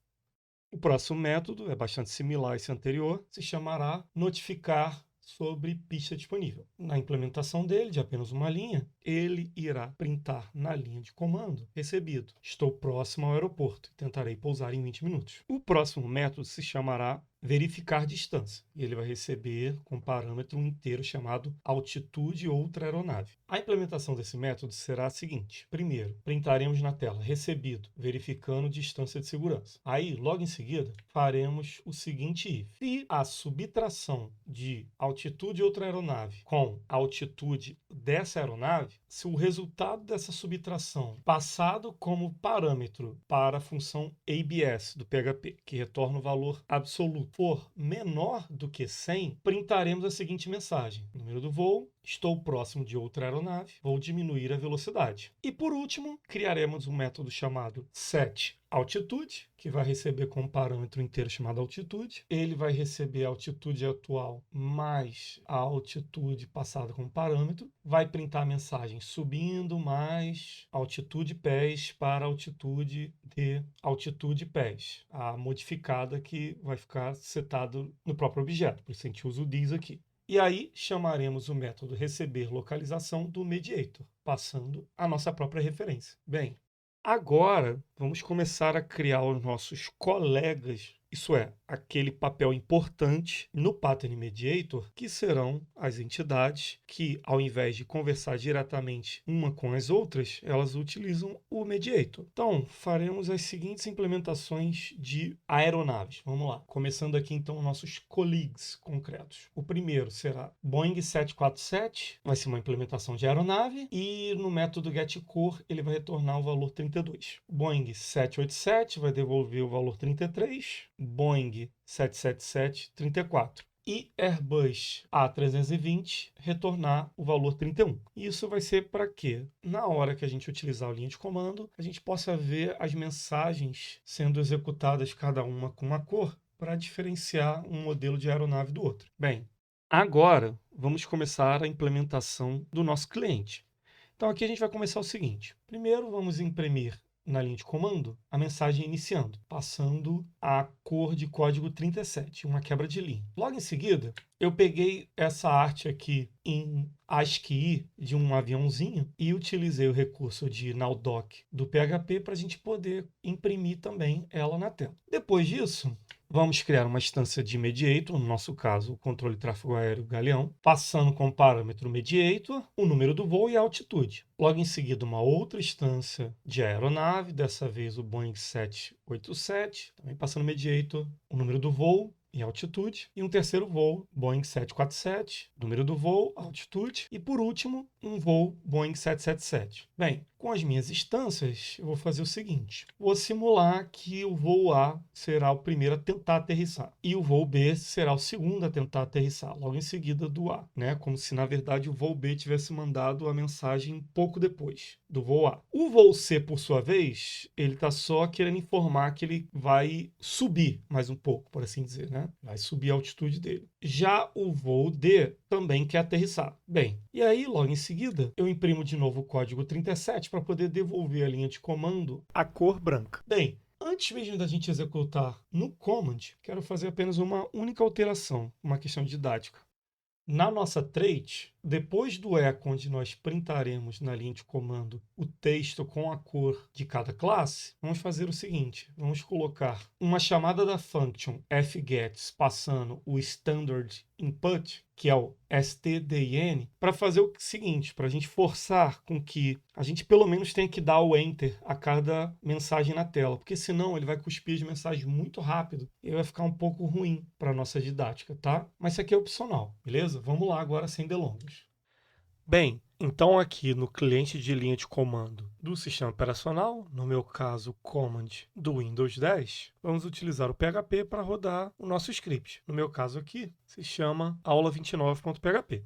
O próximo método é bastante similar a esse anterior, se chamará notificar sobre pista disponível. Na implementação dele, de apenas uma linha, ele irá printar na linha de comando recebido. Estou próximo ao aeroporto e tentarei pousar em 20 minutos. O próximo método se chamará verificar distância. E ele vai receber com parâmetro um inteiro chamado altitude outra aeronave. A implementação desse método será a seguinte. Primeiro, printaremos na tela recebido, verificando distância de segurança. Aí, logo em seguida, faremos o seguinte if. Se a subtração de altitude outra aeronave com a altitude dessa aeronave, se o resultado dessa subtração passado como parâmetro para a função ABS do PHP, que retorna o valor absoluto, for menor do que 100, printaremos a seguinte mensagem. Número do voo, estou próximo de outra aeronave, vou diminuir a velocidade. E por último, criaremos um método chamado setAltitude, que vai receber como parâmetro inteiro chamado altitude. Ele vai receber a altitude atual mais a altitude passada como parâmetro. Vai printar a mensagem subindo mais altitude pés para altitude de altitude pés. A modificada que vai ficar setado no próprio objeto. Por isso a gente usa o this aqui. E aí chamaremos o método receber localização do mediator, passando a nossa própria referência. Bem, agora vamos começar a criar os nossos colegas, isso é, aquele papel importante no Pattern Mediator, que serão as entidades que, ao invés de conversar diretamente uma com as outras, elas utilizam o Mediator. Então, faremos as seguintes implementações de aeronaves. Vamos lá. Começando aqui, então, nossos colleagues concretos. O primeiro será Boeing 747, vai ser uma implementação de aeronave, e no método getCore ele vai retornar o valor 32. Boeing 787 vai devolver o valor 33. Boeing 777, 34. E Airbus A320 retornar o valor 31. Isso vai ser para quê? Na hora que a gente utilizar a linha de comando, a gente possa ver as mensagens sendo executadas cada uma com uma cor para diferenciar um modelo de aeronave do outro. Bem, agora vamos começar a implementação do nosso cliente. Então aqui a gente vai começar o seguinte. Primeiro vamos imprimir na linha de comando a mensagem iniciando, passando a cor de código 37, uma quebra de linha. Logo em seguida, eu peguei essa arte aqui em ASCII de um aviãozinho e utilizei o recurso de nowDoc do PHP para a gente poder imprimir também ela na tela. Depois disso, vamos criar uma instância de mediator, no nosso caso, o controle de tráfego aéreo Galeão, passando como parâmetro mediator, o número do voo e a altitude. Logo em seguida, uma outra instância de aeronave, dessa vez o Boeing 787, também passando mediator, o número do voo e altitude, e um terceiro voo, Boeing 747, número do voo, altitude, e por último, um voo Boeing 777. Bem, com as minhas instâncias, eu vou fazer o seguinte, vou simular que o voo A será o primeiro a tentar aterrissar, e o voo B será o segundo a tentar aterrissar, logo em seguida do A, né? Como se, na verdade, o voo B tivesse mandado a mensagem pouco depois do voo A. O voo C, por sua vez, ele está só querendo informar que ele vai subir mais um pouco, por assim dizer, né? Vai subir a altitude dele. Já o voo D também quer aterrissar. Bem, e aí, logo em seguida, eu imprimo de novo o código 37 propriedade para poder devolver a linha de comando a cor branca. Bem, antes mesmo da gente executar no command, quero fazer apenas uma única alteração, uma questão didática. Na nossa trait, depois do echo, onde nós printaremos na linha de comando o texto com a cor de cada classe, vamos fazer o seguinte, vamos colocar uma chamada da function fgets passando o standard input, que é o stdin, para fazer o seguinte, para a gente forçar com que a gente pelo menos tenha que dar o enter a cada mensagem na tela, porque senão ele vai cuspir as mensagens muito rápido e vai ficar um pouco ruim para a nossa didática, tá? Mas isso aqui é opcional, beleza? Vamos lá agora sem delongas. Bem, então aqui no cliente de linha de comando do sistema operacional, no meu caso, command do Windows 10, vamos utilizar o PHP para rodar o nosso script. No meu caso aqui, se chama aula29.php.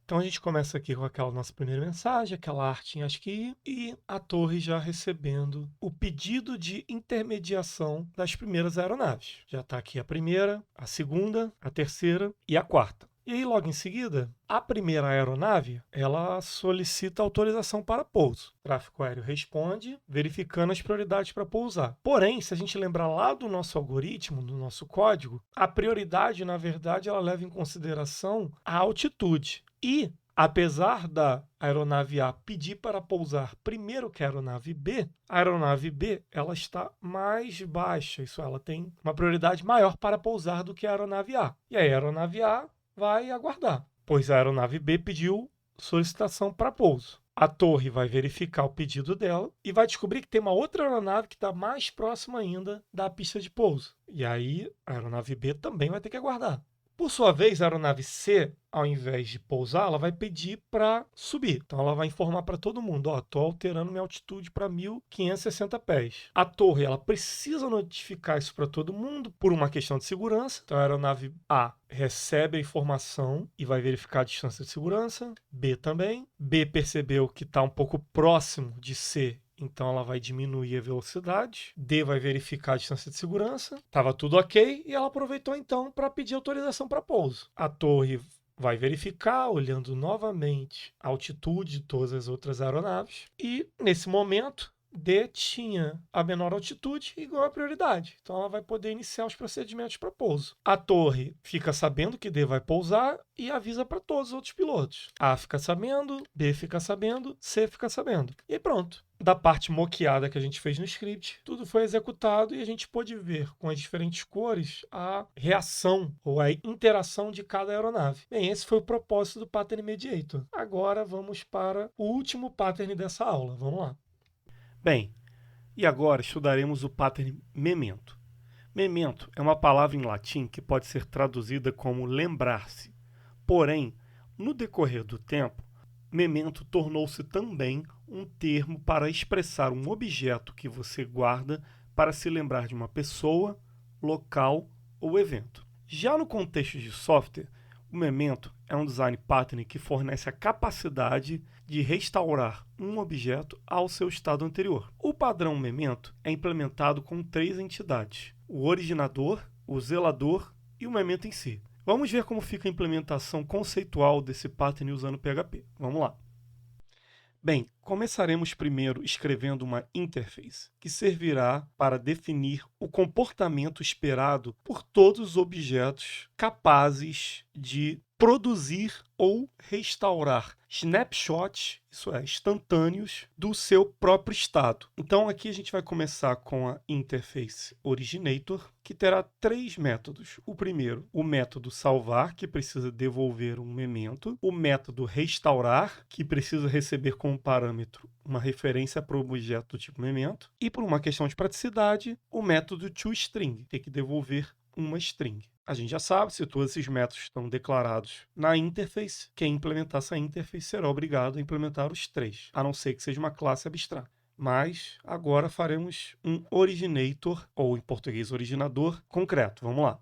Então a gente começa aqui com aquela nossa primeira mensagem, aquela arte em ASCII e a torre já recebendo o pedido de intermediação das primeiras aeronaves. Já está aqui a primeira, a segunda, a terceira e a quarta. E aí, logo em seguida, a primeira aeronave, ela solicita autorização para pouso. O tráfego aéreo responde, verificando as prioridades para pousar. Porém, se a gente lembrar lá do nosso algoritmo, do nosso código, a prioridade, na verdade, ela leva em consideração a altitude. E, apesar da aeronave A pedir para pousar primeiro que a aeronave B ela está mais baixa. Isso, ela tem uma prioridade maior para pousar do que a aeronave A. E aí, a aeronave A vai aguardar, pois a aeronave B pediu solicitação para pouso. A torre vai verificar o pedido dela e vai descobrir que tem uma outra aeronave que está mais próxima ainda da pista de pouso. E aí a aeronave B também vai ter que aguardar. Por sua vez, a aeronave C, ao invés de pousar, ela vai pedir para subir. Então, ela vai informar para todo mundo, ó, estou alterando minha altitude para 1.560 pés. A torre, ela precisa notificar isso para todo mundo por uma questão de segurança. Então, a aeronave A recebe a informação e vai verificar a distância de segurança. B também. B percebeu que está um pouco próximo de C, então ela vai diminuir a velocidade. D vai verificar a distância de segurança. Estava tudo ok e ela aproveitou então para pedir autorização para pouso. A torre vai verificar, olhando novamente a altitude de todas as outras aeronaves. E nesse momento, D tinha a menor altitude igual a prioridade. Então ela vai poder iniciar os procedimentos para pouso. A torre fica sabendo que D vai pousar e avisa para todos os outros pilotos. A fica sabendo, B fica sabendo, C fica sabendo. E pronto. Da parte moqueada que a gente fez no script, tudo foi executado e a gente pôde ver com as diferentes cores a reação ou a interação de cada aeronave. Bem, esse foi o propósito do Pattern Mediator. Agora vamos para o último pattern dessa aula. Vamos lá. Bem, e agora estudaremos o pattern memento. Memento é uma palavra em latim que pode ser traduzida como lembrar-se. Porém, no decorrer do tempo, memento tornou-se também um termo para expressar um objeto que você guarda para se lembrar de uma pessoa, local ou evento. Já no contexto de software, o memento é um design pattern que fornece a capacidade de restaurar um objeto ao seu estado anterior. O padrão memento é implementado com 3 entidades: o originador, o zelador e o memento em si. Vamos ver como fica a implementação conceitual desse pattern usando PHP. Vamos lá. Bem, começaremos primeiro escrevendo uma interface, que servirá para definir o comportamento esperado por todos os objetos capazes de produzir ou restaurar snapshots, isso é, instantâneos, do seu próprio estado. Então aqui a gente vai começar com a interface originator, que terá 3 métodos. O primeiro, o método salvar, que precisa devolver um memento. O método restaurar, que precisa receber como parâmetro uma referência para o objeto do tipo memento. E por uma questão de praticidade, o método toString, tem que devolver uma string. A gente já sabe, se todos esses métodos estão declarados na interface, quem implementar essa interface será obrigado a implementar os 3, a não ser que seja uma classe abstrata. Mas agora faremos um originator, ou em português originador, concreto. Vamos lá.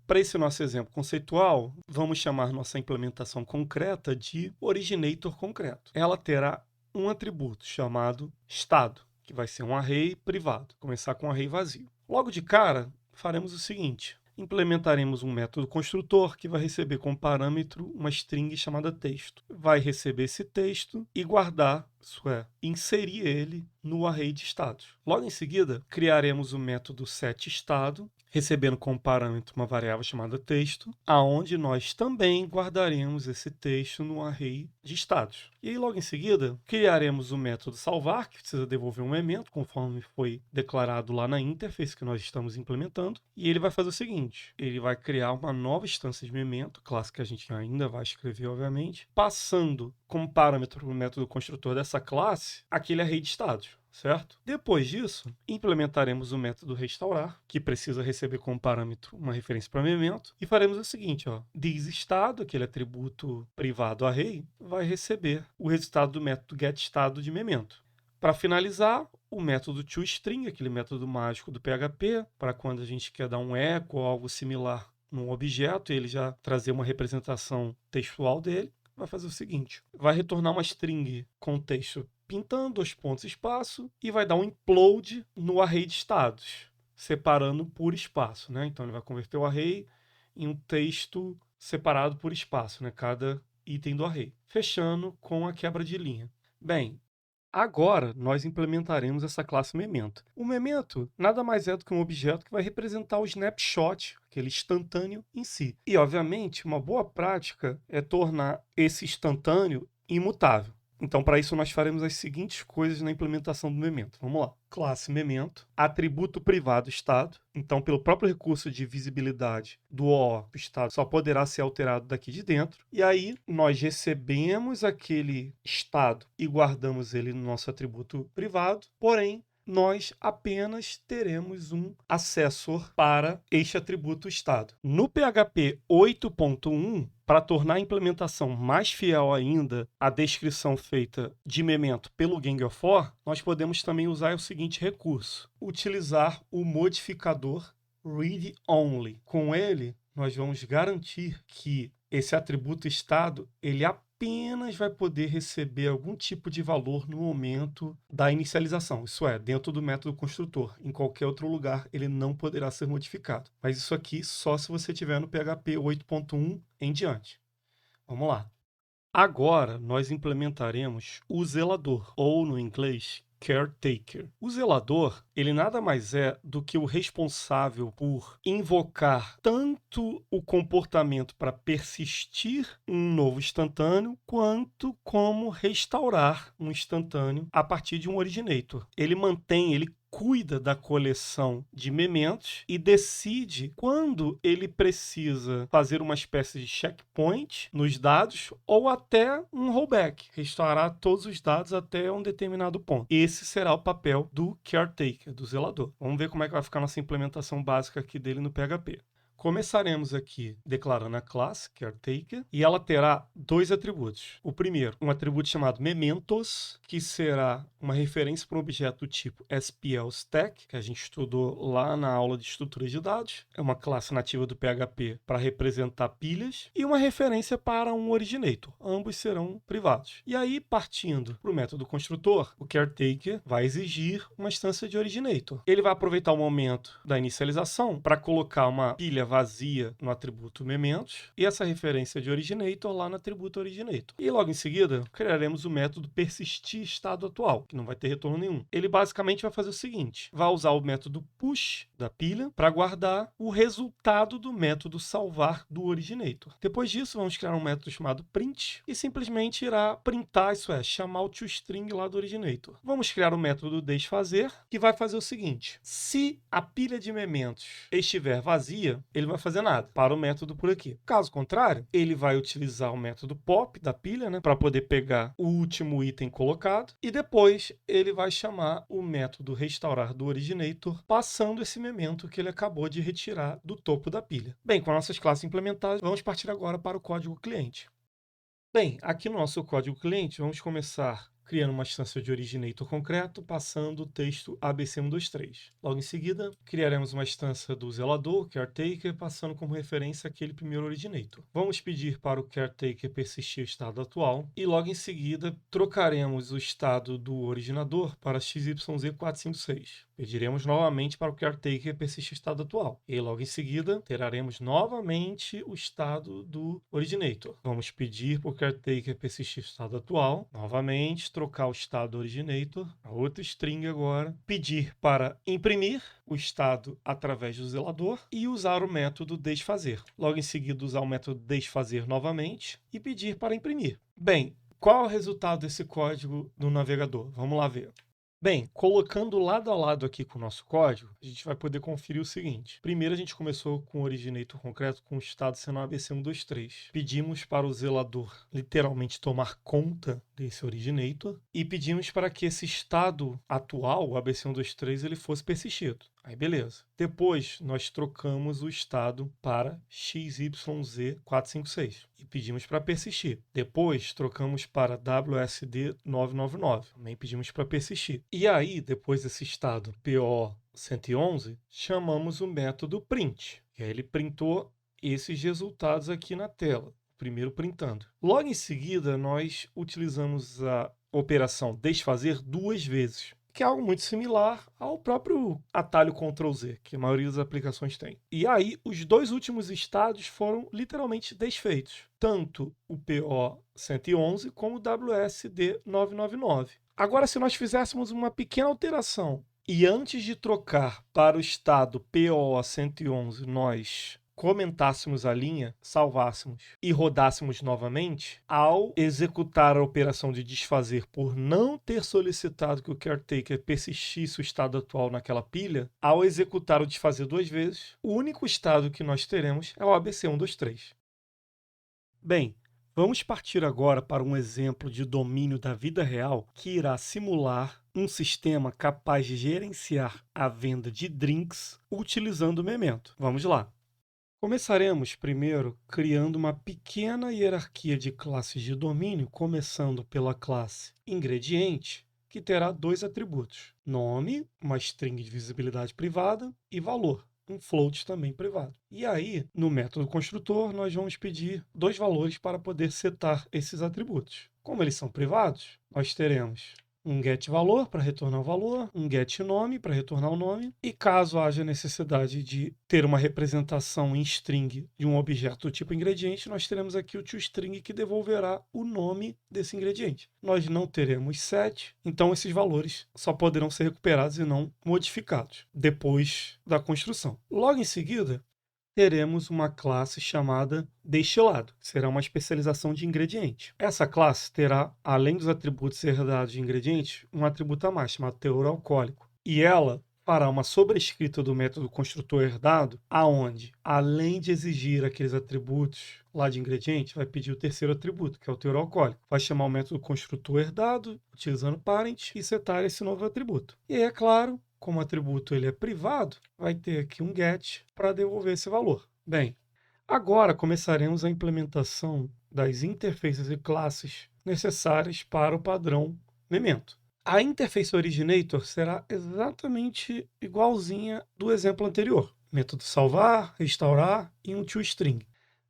Para esse nosso exemplo conceitual, vamos chamar nossa implementação concreta de originator concreto. Ela terá um atributo chamado estado, que vai ser um array privado. Começar com um array vazio. Logo de cara, faremos o seguinte. implementaremos um método construtor que vai receber como parâmetro uma string chamada texto. Vai receber esse texto e guardar, isso é, inserir ele no array de estados. Logo em seguida, criaremos o método setEstado, recebendo como parâmetro uma variável chamada texto, aonde nós também guardaremos esse texto no array de estados. E aí, logo em seguida, criaremos o método salvar, que precisa devolver um elemento, conforme foi declarado lá na interface que nós estamos implementando. E ele vai fazer o seguinte, ele vai criar uma nova instância de memento, classe que a gente ainda vai escrever, obviamente, passando como parâmetro para o método construtor dessa classe, aquele array de estados. Certo? Depois disso, implementaremos o método restaurar, que precisa receber como parâmetro uma referência para memento, e faremos o seguinte, ó, thisEstado, aquele atributo privado array, vai receber o resultado do método getEstado de memento. Para finalizar, o método toString, aquele método mágico do PHP, para quando a gente quer dar um eco ou algo similar num objeto, ele já trazer uma representação textual dele, vai fazer o seguinte, vai retornar uma string com texto pintando, 2 pontos, espaço, e vai dar um implode no array de estados, separando por espaço, né? Então, ele vai converter o array em um texto separado por espaço, né? Cada item do array, fechando com a quebra de linha. Bem, agora nós implementaremos essa classe memento. O memento nada mais é do que um objeto que vai representar o snapshot, aquele instantâneo em si. E, obviamente, uma boa prática é tornar esse instantâneo imutável. Então, para isso, nós faremos as seguintes coisas na implementação do memento. Vamos lá. Classe memento, atributo privado estado. Então, pelo próprio recurso de visibilidade do OO, o estado só poderá ser alterado daqui de dentro. E aí, nós recebemos aquele estado e guardamos ele no nosso atributo privado. Porém, nós apenas teremos um accessor para este atributo estado. No PHP 8.1, para tornar a implementação mais fiel ainda à descrição feita de memento pelo Gang of Four, nós podemos também usar o seguinte recurso, utilizar o modificador read-only. Com ele, nós vamos garantir que esse atributo estado, ele apenas vai poder receber algum tipo de valor no momento da inicialização. Isso é, dentro do método construtor. Em qualquer outro lugar, ele não poderá ser modificado. Mas isso aqui só se você tiver no PHP 8.1 em diante. Vamos lá. Agora, nós implementaremos o zelador, ou no inglês, caretaker. O zelador, ele nada mais é do que o responsável por invocar tanto o comportamento para persistir um novo instantâneo, quanto como restaurar um instantâneo a partir de um originator. Ele cuida da coleção de mementos e decide quando ele precisa fazer uma espécie de checkpoint nos dados ou até um rollback, restaurar todos os dados até um determinado ponto. Esse será o papel do caretaker, do zelador. Vamos ver como é que vai ficar nossa implementação básica aqui dele no PHP. Começaremos aqui declarando a classe caretaker e ela terá 2 atributos. O primeiro, um atributo chamado mementos, que será uma referência para um objeto do tipo SPL Stack, que a gente estudou lá na aula de estruturas de dados. É uma classe nativa do PHP para representar pilhas e uma referência para um originator. Ambos serão privados. E aí, partindo para o método construtor, o caretaker vai exigir uma instância de originator. Ele vai aproveitar o momento da inicialização para colocar uma pilha vazia no atributo mementos e essa referência de originator lá no atributo originator. E logo em seguida, criaremos o método persistir estado atual, que não vai ter retorno nenhum. Ele basicamente vai fazer o seguinte, vai usar o método push da pilha para guardar o resultado do método salvar do originator. Depois disso, vamos criar um método chamado print e simplesmente irá printar, isso é, chamar o toString lá do originator. Vamos criar o método desfazer, que vai fazer o seguinte, se a pilha de mementos estiver vazia, ele não vai fazer nada para o método por aqui. Caso contrário, ele vai utilizar o método pop da pilha, né, para poder pegar o último item colocado e depois ele vai chamar o método restaurar do originator passando esse memento que ele acabou de retirar do topo da pilha. Bem, com nossas classes implementadas, vamos partir agora para o código cliente. Bem, aqui no nosso código cliente, vamos começar criando uma instância de originator concreto, passando o texto ABC123. Logo em seguida, criaremos uma instância do zelador, caretaker, passando como referência aquele primeiro originator. Vamos pedir para o caretaker persistir o estado atual e logo em seguida trocaremos o estado do originador para XYZ456. Pediremos novamente para o caretaker persistir o estado atual. E logo em seguida, teremos novamente o estado do originator. Vamos pedir para o caretaker persistir o estado atual. Novamente, trocar o estado do originator. A outra string agora. Pedir para imprimir o estado através do zelador e usar o método desfazer. Logo em seguida, usar o método desfazer novamente e pedir para imprimir. Bem, qual é o resultado desse código no navegador? Vamos lá ver. Bem, colocando lado a lado aqui com o nosso código, a gente vai poder conferir o seguinte. Primeiro, a gente começou com o originator concreto com o estado sendo ABC123. Pedimos para o zelador literalmente tomar conta desse originator e pedimos para que esse estado atual, o ABC123, ele fosse persistido. Aí beleza. Depois, nós trocamos o estado para XYZ456 e pedimos para persistir. Depois, trocamos para WSD999. Também pedimos para persistir. E aí, depois desse estado PO111, chamamos o método print. E aí ele printou esses resultados aqui na tela. Primeiro printando. Logo em seguida, nós utilizamos a operação desfazer duas vezes, que é algo muito similar ao próprio atalho Ctrl+Z, que a maioria das aplicações tem. E aí, os dois últimos estados foram literalmente desfeitos, tanto o PO111 como o WSD999. Agora, se nós fizéssemos uma pequena alteração e antes de trocar para o estado PO111, nós comentássemos a linha, salvássemos e rodássemos novamente, ao executar a operação de desfazer por não ter solicitado que o caretaker persistisse o estado atual naquela pilha, ao executar o desfazer duas vezes, o único estado que nós teremos é o ABC123. Bem, vamos partir agora para um exemplo de domínio da vida real que irá simular um sistema capaz de gerenciar a venda de drinks utilizando o Memento. Vamos lá. Começaremos primeiro criando uma pequena hierarquia de classes de domínio, começando pela classe ingrediente, que terá dois atributos: nome, uma string de visibilidade privada, e valor, um float também privado. E aí, no método construtor, nós vamos pedir dois valores para poder setar esses atributos. Como eles são privados, nós teremos um getValor para retornar o valor, um getNome para retornar o nome, e caso haja necessidade de ter uma representação em string de um objeto do tipo ingrediente, nós teremos aqui o toString que devolverá o nome desse ingrediente. Nós não teremos set, então esses valores só poderão ser recuperados e não modificados depois da construção. Logo em seguida, teremos uma classe chamada destilado, que será uma especialização de ingrediente. Essa classe terá, além dos atributos herdados de ingrediente, um atributo a mais, chamado teor alcoólico. E ela fará uma sobrescrita do método construtor herdado, aonde, além de exigir aqueles atributos lá de ingrediente, vai pedir o terceiro atributo, que é o teor alcoólico. Vai chamar o método construtor herdado, utilizando parent, e setar esse novo atributo. E aí, é claro, como o atributo ele é privado, vai ter aqui um get para devolver esse valor. Bem, agora começaremos a implementação das interfaces e classes necessárias para o padrão Memento. A interface originator será exatamente igualzinha do exemplo anterior. Método salvar, restaurar e um toString.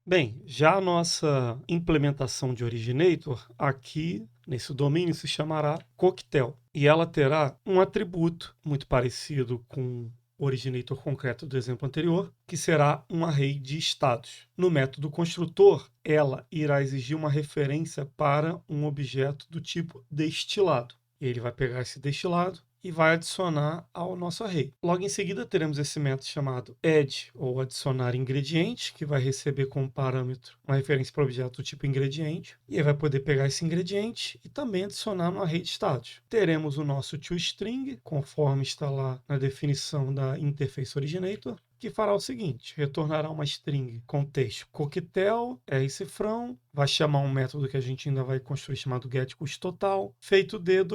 Bem, já a nossa implementação de originator aqui nesse domínio se chamará coquetel. E ela terá um atributo muito parecido com o originator concreto do exemplo anterior, que será um array de estados. No método construtor, ela irá exigir uma referência para um objeto do tipo destilado. Ele vai pegar esse destilado e vai adicionar ao nosso array. Logo em seguida, teremos esse método chamado add, ou adicionar ingrediente, que vai receber como parâmetro uma referência para o objeto do tipo ingrediente, e aí vai poder pegar esse ingrediente e também adicionar no array de estados. Teremos o nosso toString, conforme está lá na definição da interface originator, que fará o seguinte: retornará uma string com texto coquetel, rcifrão, vai chamar um método que a gente ainda vai construir chamado getCustTotal, feito de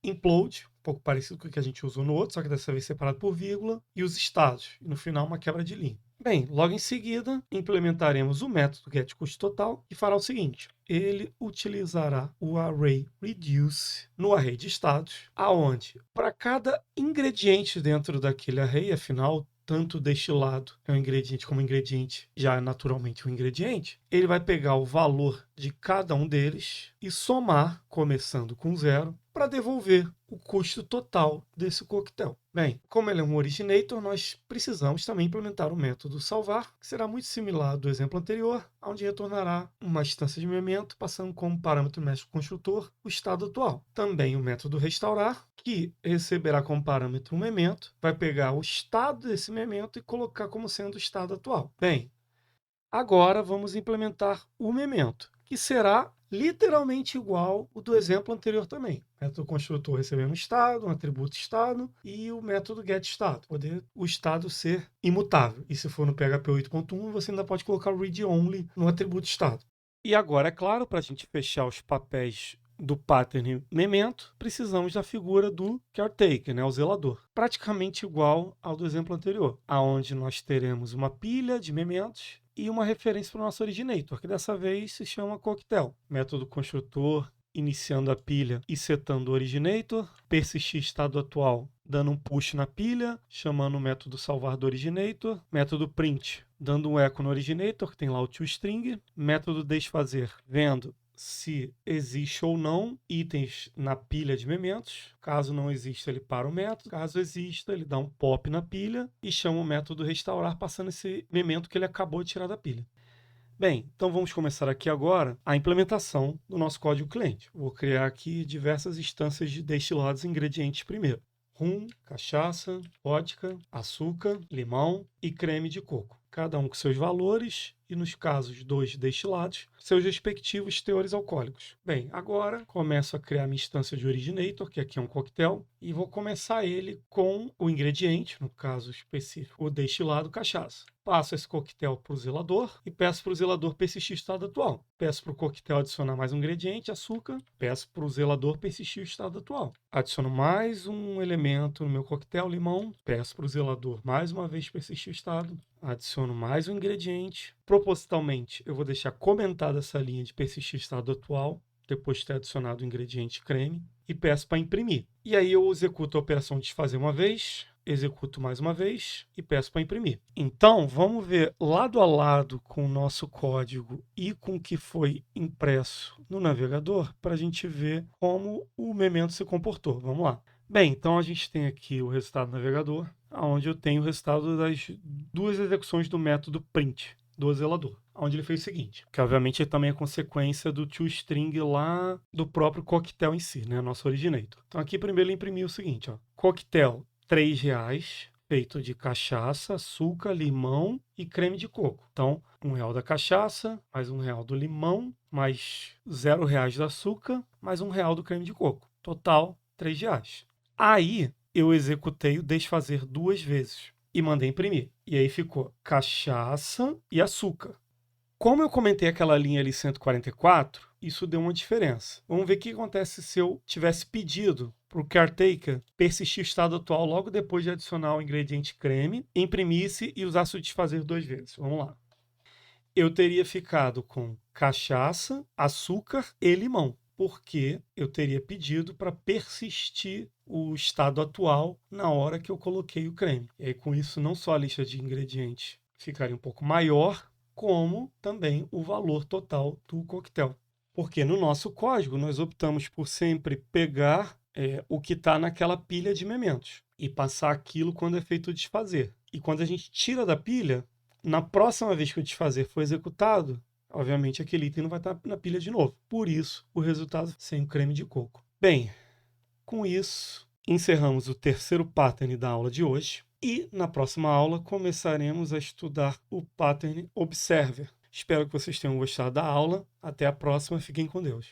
implode, um pouco parecido com o que a gente usou no outro, só que dessa vez separado por vírgula, e os estados. E no final, uma quebra de linha. Bem, logo em seguida, implementaremos o método getCustTotal, que fará o seguinte: ele utilizará o array reduce no array de estados, aonde para cada ingrediente dentro daquele array, afinal, tanto destilado é um ingrediente como ingrediente já é naturalmente um ingrediente, ele vai pegar o valor de cada um deles e somar, começando com zero, para devolver o custo total desse coquetel. Bem, como ele é um originator, nós precisamos também implementar o método salvar, que será muito similar ao do exemplo anterior, onde retornará uma instância de memento, passando como parâmetro mestre construtor o estado atual. Também o método restaurar, que receberá como parâmetro um memento, vai pegar o estado desse memento e colocar como sendo o estado atual. Bem, agora vamos implementar o memento, que será literalmente igual o do exemplo anterior também. O método construtor recebendo estado, um atributo estado e o método getStado, poder o estado ser imutável. E se for no PHP 8.1, você ainda pode colocar o read-only no atributo estado. E agora, é claro, para a gente fechar os papéis do pattern memento, precisamos da figura do caretaker, né, o zelador. Praticamente igual ao do exemplo anterior, aonde nós teremos uma pilha de mementos e uma referência para o nosso originator, que dessa vez se chama coquetel. Método construtor iniciando a pilha e setando o originator, persistir estado atual dando um push na pilha, chamando o método salvar do originator, método print dando um echo no originator, que tem lá o toString, método desfazer vendo se existe ou não itens na pilha de mementos. Caso não exista, ele para o método. Caso exista, ele dá um pop na pilha e chama o método restaurar, passando esse memento que ele acabou de tirar da pilha. Bem, então vamos começar aqui agora a implementação do nosso código cliente. Vou criar aqui diversas instâncias de destilados e ingredientes primeiro. Rum, cachaça, vodka, açúcar, limão e creme de coco. Cada um com seus valores e, nos casos dos destilados, seus respectivos teores alcoólicos. Bem, agora começo a criar minha instância de originator, que aqui é um coquetel, e vou começar ele com o ingrediente, no caso específico, o destilado cachaça. Passo esse coquetel para o zelador e peço para o zelador persistir o estado atual. Peço para o coquetel adicionar mais um ingrediente, açúcar. Peço para o zelador persistir o estado atual. Adiciono mais um elemento no meu coquetel, limão. Peço para o zelador mais uma vez persistir o estado. Adiciono mais um ingrediente. Propositalmente, eu vou deixar comentada essa linha de persistir o estado atual, depois de ter adicionado o ingrediente creme, e peço para imprimir. E aí eu executo a operação desfazer uma vez, executo mais uma vez e peço para imprimir. Então, vamos ver lado a lado com o nosso código e com o que foi impresso no navegador para a gente ver como o memento se comportou. Vamos lá. Bem, então a gente tem aqui o resultado do navegador, onde eu tenho o resultado das duas execuções do método print do zelador, onde ele fez o seguinte, que obviamente também é consequência do toString lá do próprio coquetel em si, né, nosso originator. Então aqui primeiro ele imprimiu o seguinte, ó, coquetel R$3, feito de cachaça, açúcar, limão e creme de coco. Então, R$1 da cachaça, mais R$1 do limão, mais R$0 do açúcar, mais R$1 do creme de coco. Total, R$3. Aí, eu executei o desfazer duas vezes e mandei imprimir. E aí ficou cachaça e açúcar. Como eu comentei aquela linha ali 144, isso deu uma diferença. Vamos ver o que acontece se eu tivesse pedido para o caretaker persistir o estado atual logo depois de adicionar o ingrediente creme, imprimisse e usasse o desfazer duas vezes. Vamos lá. Eu teria ficado com cachaça, açúcar e limão, porque eu teria pedido para persistir o estado atual na hora que eu coloquei o creme. E aí, com isso, não só a lista de ingredientes ficaria um pouco maior, como também o valor total do coquetel. Porque no nosso código nós optamos por sempre pegar o que está naquela pilha de mementos e passar aquilo quando é feito o desfazer. E quando a gente tira da pilha, na próxima vez que o desfazer for executado, obviamente aquele item não vai estar na pilha de novo. Por isso, o resultado sem o creme de coco. Bem, com isso, encerramos o terceiro pattern da aula de hoje. E na próxima aula começaremos a estudar o pattern Observer. Espero que vocês tenham gostado da aula. Até a próxima. Fiquem com Deus.